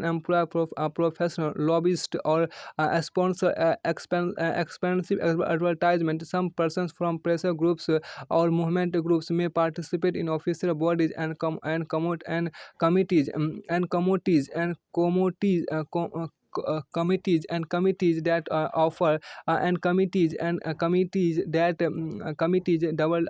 employ professional lobbyist और sponsor expensive advertisement. Some persons from pressure groups और मूवमेंट ग्रुप्स में participate in official bodies and committees that offer and committees double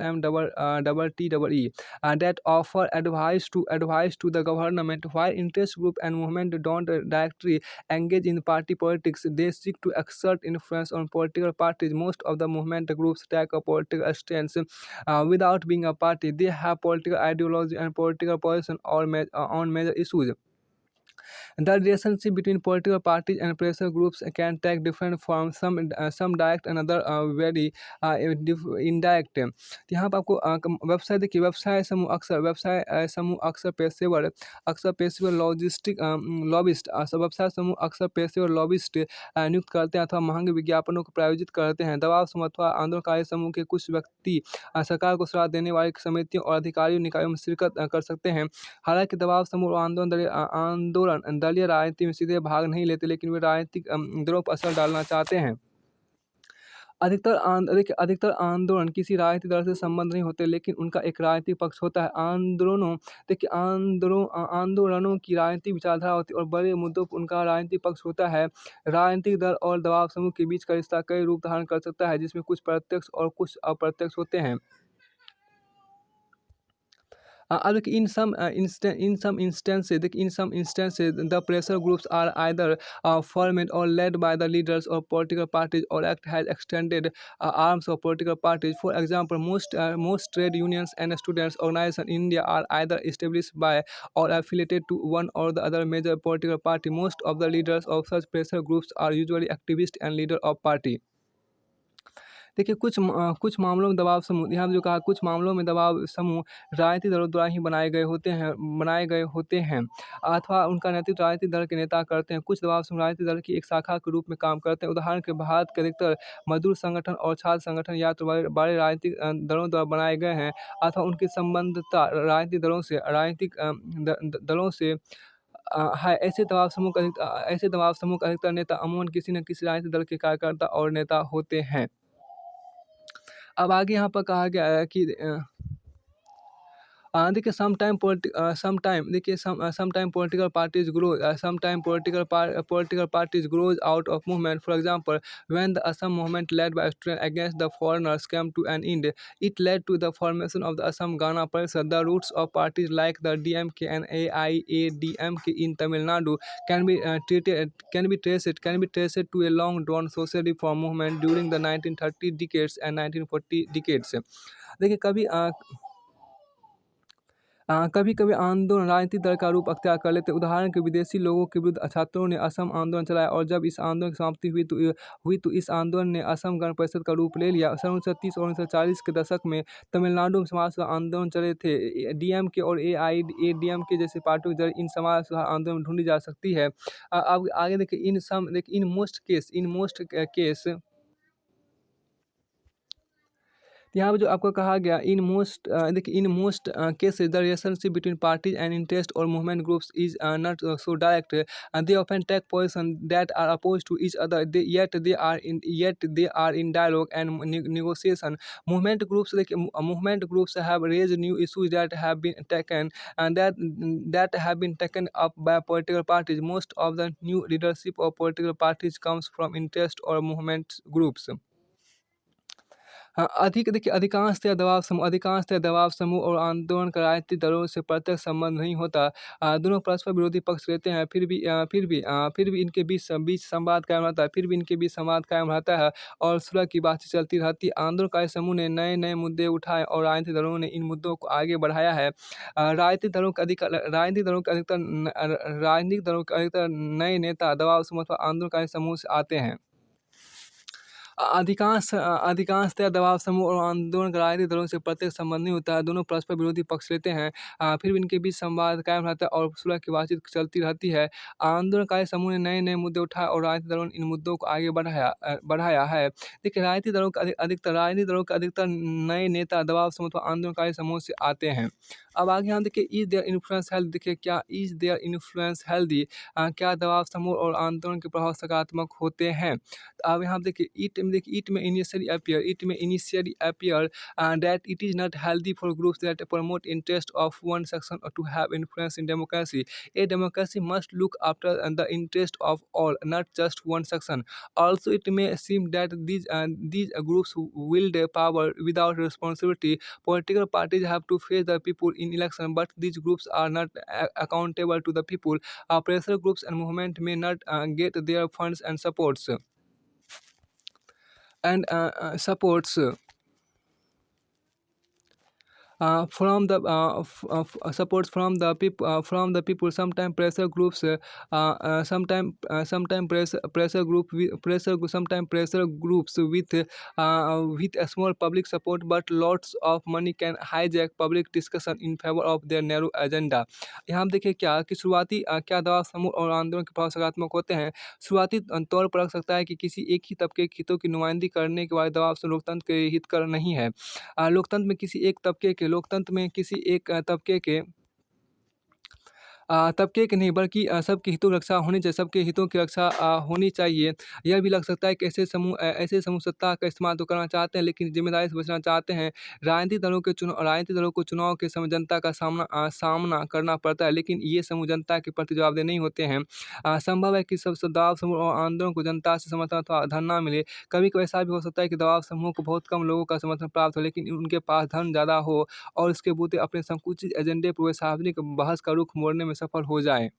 M double T double E that offer advice to the government. While interest group and movement don't directly engage in party politics, they seek to exert influence on political parties. Most of the movement groups take a political stance without being a party. They have political ideology and political position on major issues. The relationship between political parties and pressure groups can take different forms, some direct and other very indirect. तो यहाँ पर आपको व्यवसाय देखिए व्यवसाय समूह अक्सर पेशेवर लॉबिस्ट व्यवसाय समूह अक्सर पेशेवर लॉबिस्ट नियुक्त करते हैं अथवा महंगे विज्ञापनों को प्रायोजित करते हैं। दबाव समूह अथवा आंदोलनकारी समूह के कुछ व्यक्ति सरकार को सलाह देने वाली समितियों और अधिकारियों निकायों में शिरकत कर सकते हैं। हालांकि दबाव समूह और आंदोलन दलीय राजनीति में सीधे भाग नहीं लेते, लेकिन वे राजनीतिक दलों पर असर डालना चाहते हैं। अधिकतर आंदोलन किसी राजनीतिक दल से संबंध नहीं होते, लेकिन उनका एक राजनीतिक पक्ष होता है। आंदोलनों की राजनीतिक विचारधारा होती है और बड़े मुद्दों पर उनका राजनीतिक पक्ष होता है। राजनीतिक दल और दबाव समूह के बीच का रिश्ता कई रूप धारण कर सकता है, जिसमें कुछ प्रत्यक्ष और कुछ अप्रत्यक्ष होते हैं। in some instances, the pressure groups are either formed or led by the leaders of political parties or act as extended arms of political parties. For example, most trade unions and students organizations in India are either established by or affiliated to one or the other major political party. Most of the leaders of such pressure groups are usually activists and leaders of party. देखिए कुछ मामलों में दबाव समूह, यहाँ पे जो कहा, कुछ मामलों में दबाव समूह राजनीतिक दलों द्वारा ही बनाए गए होते हैं अथवा उनका नेतृत्व राजनीतिक दल के नेता करते हैं। कुछ दबाव समूह राजनीतिक दल की एक शाखा के रूप में काम करते हैं। उदाहरण के भारत के अधिकतर मजदूर संगठन और छात्र संगठन या तो बड़े बड़े राजनीतिक दलों द्वारा बनाए गए हैं अथवा उनकी संबद्धता राजनीतिक दलों से है। ऐसे दबाव समूह का अधिकतर नेता अमूमन किसी न किसी राजनीतिक दल के कार्यकर्ता और नेता होते हैं। अब आगे यहाँ पर कहा गया है कि देखिए sometime political parties grow, political parties grows out of movement. For example, when the Assam movement led by students against the foreigners came to an end, it led to the formation of the Assam Ghana Parishad. The roots of parties like the DMK and AIADMK in Tamil Nadu can be traced to a long drawn social reform movement during the 1930 decades and 1940 decades. देखिए कभी-कभी आंदोलन राजनीतिक दल का रूप अख्तियार कर लेते हैं। उदाहरण के विदेशी लोगों के विरुद्ध छात्रों ने असम आंदोलन चलाया और जब इस आंदोलन की समाप्ति हुई तो इस आंदोलन ने असम गण परिषद का रूप ले लिया। सन 1930 और 1940 के दशक में तमिलनाडु में समाज सुधार आंदोलन चले थे। डीएमके और एआईएडीएमके जैसे पार्टियों की जड़ इन समाज सुधार आंदोलन में ढूंढी जा सकती है। अब आगे देखिए, इन मोस्ट केस यहाँ पे जो आपको कहा गया, in most cases the relationship between parties and interest और movement groups is not so direct. They often take position that are oppose to each other, yet they are in dialogue and negotiation. Movement groups have raised new issues that have been taken up by political parties. Most of the new leadership of political parties comes from interest or movement groups. हाँ, अधिकांशतः दबाव समूह और आंदोलन का राजनीतिक दलों से प्रत्यक्ष संबंध नहीं होता। दोनों परस्पर विरोधी पक्ष रहते हैं, फिर भी इनके बीच संवाद कायम रहता है और सुलह की बातचीत चलती रहती है। आंदोलनकारी समूह ने नए-नए मुद्दे उठाए और राजनीतिक दलों ने इन मुद्दों को आगे बढ़ाया है। राजनीतिक दलों के अधिकतर नए नेता दबाव समूह अथवा आंदोलनकारी समूह से आते हैं। अधिकांशतः दबाव समूह और आंदोलन राजनीतिक दलों से प्रत्यक्ष संबंध नहीं होता है। दोनों परस्पर विरोधी पक्ष लेते हैं, फिर भी इनके बीच संवाद कायम रहता है और सुलह की बातचीत चलती रहती है। आंदोलनकारी समूह ने नए-नए मुद्दे उठाए और राजनीतिक दलों ने इन मुद्दों को आगे बढ़ाया है। देखिए, राजनीतिक दलों के अधिकतर नए नेता दबाव समूह अथवा आंदोलनकारी समूह से आते हैं। अब आगे यहाँ देखिए, इज देयर इन्फ्लुएंस हेल्दी। देखिए, क्या इज देयर इन्फ्लुएंस हेल्दी, क्या दबाव समूह और आंदोलन के प्रभाव सकारात्मक होते हैं? अब यहाँ देखिए, it may initially appear that it is not healthy for groups that promote interest of one section or to have influence in democracy. A democracy must look after the interest of all, not just one section. Also, it may seem that these groups wield power without responsibility. Political parties have to face the people in election, but these groups are not accountable to the people. Pressure groups and movement may not get their funds and supports from the supports from the people. Sometimes pressure groups sometime pressure group with pressure sometimes pressure groups with a small public support but lots of money can hijack public discussion in favor of their narrow agenda. यहाँ आप देखिए क्या दबाव समूह और आंदोलन के प्रभाव सकारात्मक होते हैं। शुरुआती तौर पर लग सकता है कि किसी एक ही तबके के हितों की नुमाइंदगी करने के बाद दबाव समूह लोकतंत्र के हितकर नहीं है। लोकतंत्र में किसी एक तबके के नहीं बल्कि सबके हितों की रक्षा होनी चाहिए, सबके हितों की रक्षा होनी चाहिए। यह भी लग सकता है कि ऐसे समूह सत्ता का इस्तेमाल तो करना चाहते हैं लेकिन ज़िम्मेदारी से बचना चाहते हैं। राजनीतिक दलों को चुनाव के समय जनता का सामना करना पड़ता है, लेकिन ये समूह जनता के प्रति जवाबदेह नहीं होते हैं। संभव है कि सब दबाव समूह और आंदोलन को जनता से समर्थन अथवा धन ना मिले। कभी-कभी ऐसा भी हो सकता है कि दबाव समूह को बहुत कम लोगों का समर्थन प्राप्त हो, लेकिन उनके पास धन ज़्यादा हो और इसके बूते अपने संकुचित एजेंडे पर वे सार्वजनिक बहस का रुख मोड़ने में सफल हो जाएँ।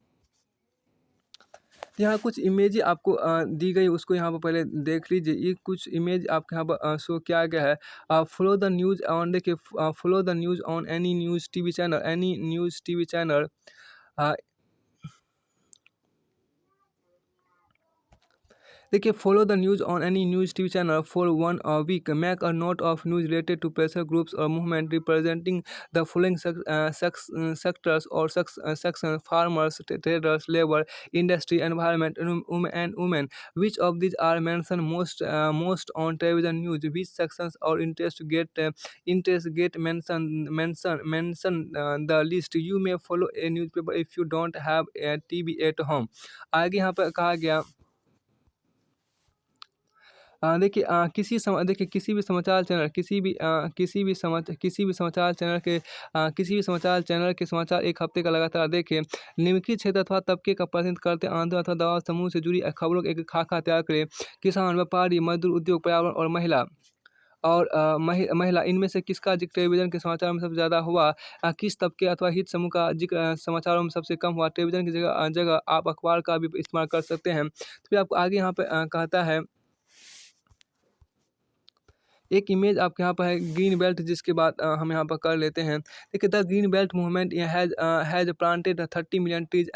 यहाँ कुछ इमेज आपको दी गई, उसको यहाँ पर पहले देख लीजिए। ये कुछ इमेज आपके यहाँ पर शो किया गया है। फॉलो द न्यूज़ ऑन देखिए follow the news on any news TV channel. देखिए, follow the news on any news TV channel for one week, make a note of news related to pressure groups और movement representing the following sectors और section: farmers, traders, labour, industry, environment and women. Which of these are mentioned most on television news? Which sections or interest get mention the list. You may follow a newspaper if you don't have a TV at home. आगे यहाँ पर कहा गया, देखिए, देखिए, किसी भी समाचार चैनल के समाचार एक हफ्ते का लगातार देखें। निम्नलिखित क्षेत्र अथवा तबके का प्रतिनिधित्व करते आंदोलन अथवा दबाव समूह से जुड़ी खबरों का एक खाका तैयार करें। किसान, व्यापारी, मजदूर, उद्योग, पर्यावरण और महिला। और महिला, इनमें से किसका जिक्र टेलीविजन के समाचार में सबसे ज़्यादा हुआ? किस तबके अथवा हित समूह का जिक्र समाचारों में सबसे कम हुआ? टेलीविजन की जगह आप अखबार का भी इस्तेमाल कर सकते हैं। तो फिर आपको आगे यहाँ पे कहता है, एक इमेज आपके यहाँ पर है ग्रीन बेल्ट, जिसके बाद हम यहाँ पर कर लेते हैं। देखिए, the green belt movement has planted 30 million trees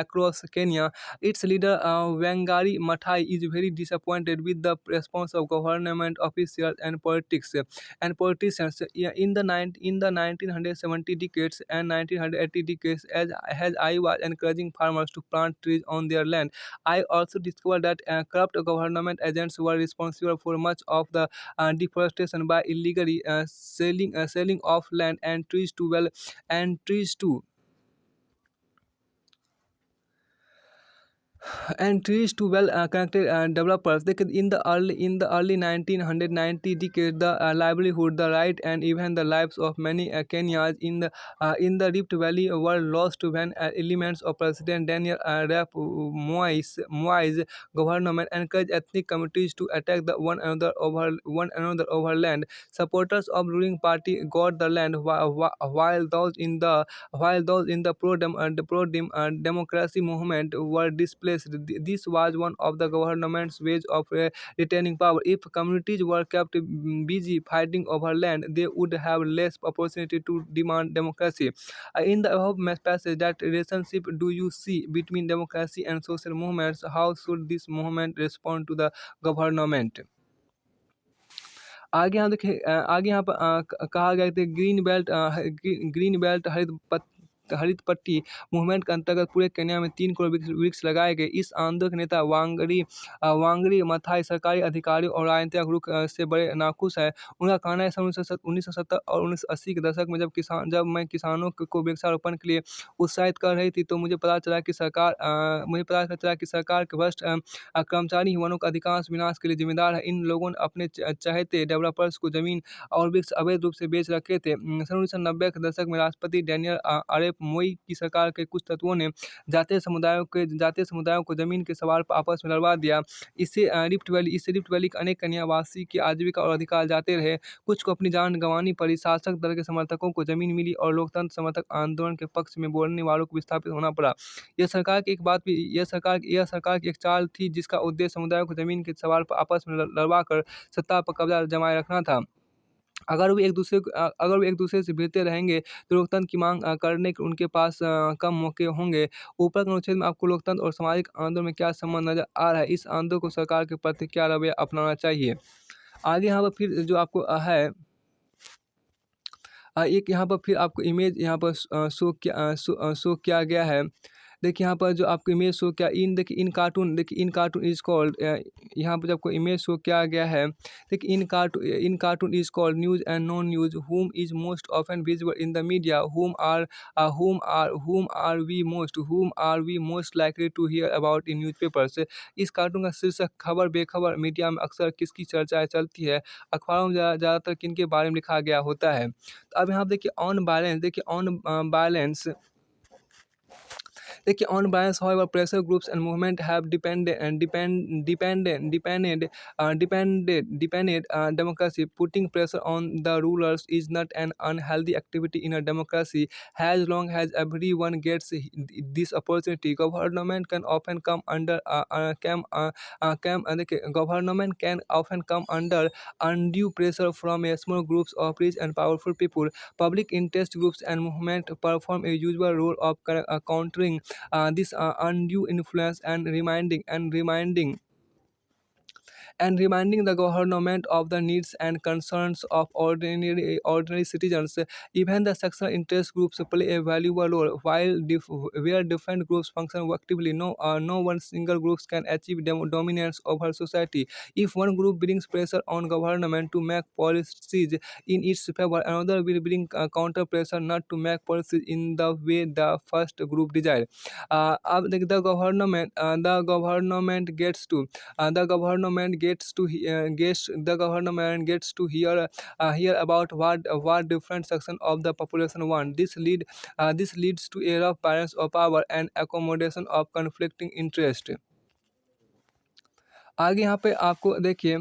across Kenya. Its leader Wangari Maathai is very disappointed with the response of government officials and politicians. Yeah, in the 1970 decades and 1980 decades, as I was encouraging farmers to plant trees on their land, I also discovered that corrupt government agents were responsible for much of the deforestation by illegally selling off land and trees to well connected developers. In the early 1990 decade, the livelihood, the right, and even the lives of many Kenyans in the Rift Valley were lost when elements of President Daniel Arap Moi's government encouraged ethnic communities to attack one another over land. Supporters of ruling party got the land, while those in the democracy movement were displaced. This was one of the government's ways of retaining power. If communities were kept busy fighting over land, they would have less opportunity to demand democracy. In the above passage, that relationship do you see between democracy and social movements? How should this movement respond to the government? आगे यहाँ पर कहा गया कि green belt हरित पट्टी movement के अंतर्गत पूरे केन्या में 3 करोड़ वृक्ष लगाए गए। इस आंदोलन के नेता वांगरी मथाई सरकारी अधिकारियों और राजनीतिक रुख से बड़े नाखुश है। उनका कहना है, सन 1970 और 1980 के दशक में जब मैं किसानों को वृक्षारोपण के लिए उत्साहित कर रही थी, तो मुझे पता चला कि सरकार के भ्रष्ट कर्मचारी ही वनों का अधिकांश विनाश के लिए जिम्मेदार है। इन लोगों ने अपने चहेते डेवलपर्स को जमीन और वृक्ष अवैध रूप से बेच रखे थे। सन 1990 के दशक में राष्ट्रपति डैनियल आरेप मोई की सरकार के कुछ तत्वों ने जातीय समुदायों को जमीन के सवाल पर आपस में लड़वा दिया। इससे रिफ्ट वैली के अनेक कन्यावासी की आजीविका और अधिकार जाते रहे। कुछ को अपनी जान गंवानी पड़ी। शासक दल के समर्थकों को जमीन मिली और लोकतंत्र समर्थक आंदोलन के पक्ष में बोलने वालों को विस्थापित होना पड़ा। यह सरकार की एक चाल थी, जिसका उद्देश्य समुदायों को जमीन के सवाल पर आपस में लड़वा कर सत्ता पर कब्जा जमाए रखना था। अगर वे एक दूसरे से भिड़ते रहेंगे, तो लोकतंत्र की मांग करने के उनके पास कम मौके होंगे। ऊपर के अनुच्छेद में आपको लोकतंत्र और सामाजिक आंदोलन में क्या संबंध नजर आ रहा है? इस आंदोलन को सरकार के प्रति क्या रवैया अपनाना चाहिए? आगे यहाँ पर फिर जो आपको है, एक यहाँ पर फिर आपको इमेज यहाँ पर शो किया गया है। देखिए, यहाँ पर जो आपको इमेज शो किया इन कार्टून इज कॉल्ड, यहाँ पर जो आपको इमेज शो किया गया है, देखिए, इन cartoon is called news and non news, whom is most often visible in the media, whom are we most likely to hear about in newspapers. इस कार्टून का शीर्षक खबर बेखबर मीडिया में अक्सर किसकी चर्चाएं चलती है, अखबारों में ज़्यादातर किनके बारे में लिखा गया होता है। तो अब यहाँ देखिए on balance, on balance, however, pressure groups and movement have depended democracy. Putting pressure on the rulers is not an unhealthy activity in a democracy, as long as everyone gets this opportunity. Government can often come under government can often come under undue pressure from a small groups of rich and powerful people. Public interest groups and movement perform a usual role of countering this undue influence and reminding and reminding the government of the needs and concerns of ordinary citizens. Even the sectional interest groups play a valuable role. Where different groups function actively, no one single group can achieve dominance over society. If one group brings pressure on government to make policies in its favor, another will bring counter pressure not to make policies in the way the first group desired. अब the government gets to the government gets to he- gets the government gets to hear about what different section of the population want. This leads to a rough balance of power and accommodation of conflicting interest. आगे यहाँ पे आपको देखिए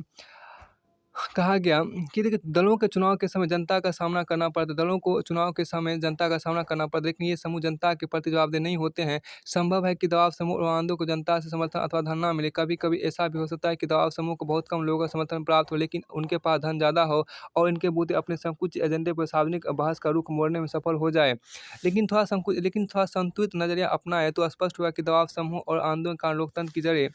कहा गया कि देखिए दलों के चुनाव के समय जनता का सामना करना पड़ता है। दलों को चुनाव के समय जनता का सामना करना पड़ता है, लेकिन ये समूह जनता के प्रति जवाबदेह नहीं होते हैं। संभव है कि दबाव समूह और आंदोलन को जनता से समर्थन अथवा धन ना मिले। कभी कभी ऐसा भी हो सकता है कि दबाव समूह को बहुत कम लोगों का समर्थन प्राप्त हो, लेकिन उनके पास धन ज़्यादा हो और इनके बूते अपने संकुचित एजेंडे पर सार्वजनिक बहस का रुख मोड़ने में सफल हो जाए। लेकिन थोड़ा संतुलित नजरिया अपनाए तो स्पष्ट हुआ कि दबाव समूह और आंदोलन का लोकतंत्र की जड़ें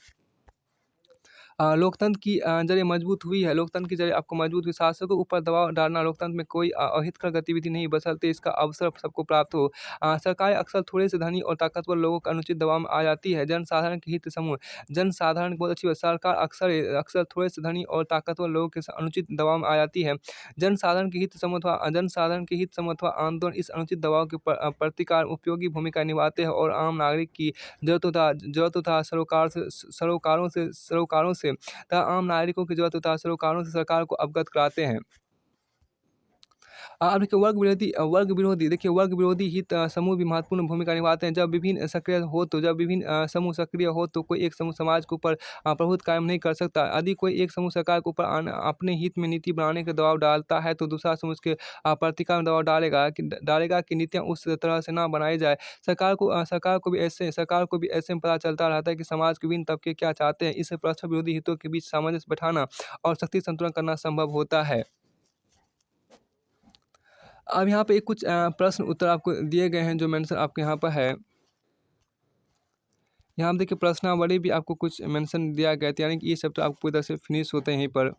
मजबूत हुई है। लोकतंत्र की जड़ें आपको मजबूत हुई। शासकों के ऊपर दबाव डालना लोकतंत्र में कोई अहितकर गतिविधि नहीं, बशर्ते इसका अवसर सबको प्राप्त हो। सरकारें अक्सर थोड़े से धनी और ताकतवर लोगों के अनुचित दबाव में आ जाती है। जनसाधारण की बहुत अच्छी बात, सरकार अक्सर अक्सर थोड़े से धनी और ताकतवर लोगों के अनुचित दबाव में आ जाती है। जनसाधारण के हित समूह अथवा आंदोलन इस अनुचित दबाव के प्रतिकार उपयोगी भूमिका निभाते हैं और आम नागरिक की जरूरतों तथा आम नागरिकों की जरूरतों तथा सरोकारों से सरकार को अवगत कराते हैं। अब देखिए वर्ग विरोधी हित समूह भी महत्वपूर्ण भूमिका निभाते हैं। जब विभिन्न समूह सक्रिय हो तो कोई एक समूह समाज के ऊपर प्रभुत्व कायम नहीं कर सकता। यदि कोई एक समूह सरकार के ऊपर अपने हित में नीति बनाने का दबाव डालता है तो दूसरा समूह उसके प्रतिकार में दबाव डालेगा कि नीतियाँ उस तरह से ना बनाई जाए। सरकार को भी ऐसे में पता चलता रहता है कि समाज के विभिन्न तबके क्या चाहते हैं। इससे परस्पर विरोधी हितों के बीच सामंजस्य बैठाना और शक्ति संतुलन करना संभव होता है। अब यहाँ पे कुछ प्रश्न उत्तर आपको दिए गए हैं जो मेंशन आपके यहाँ पर है। यहाँ पे देखिए प्रश्नावली भी आपको कुछ मेंशन दिया गया था, यानी कि ये सब तो आपको पूरी तरह से फिनिश होते हैं यहीं पर।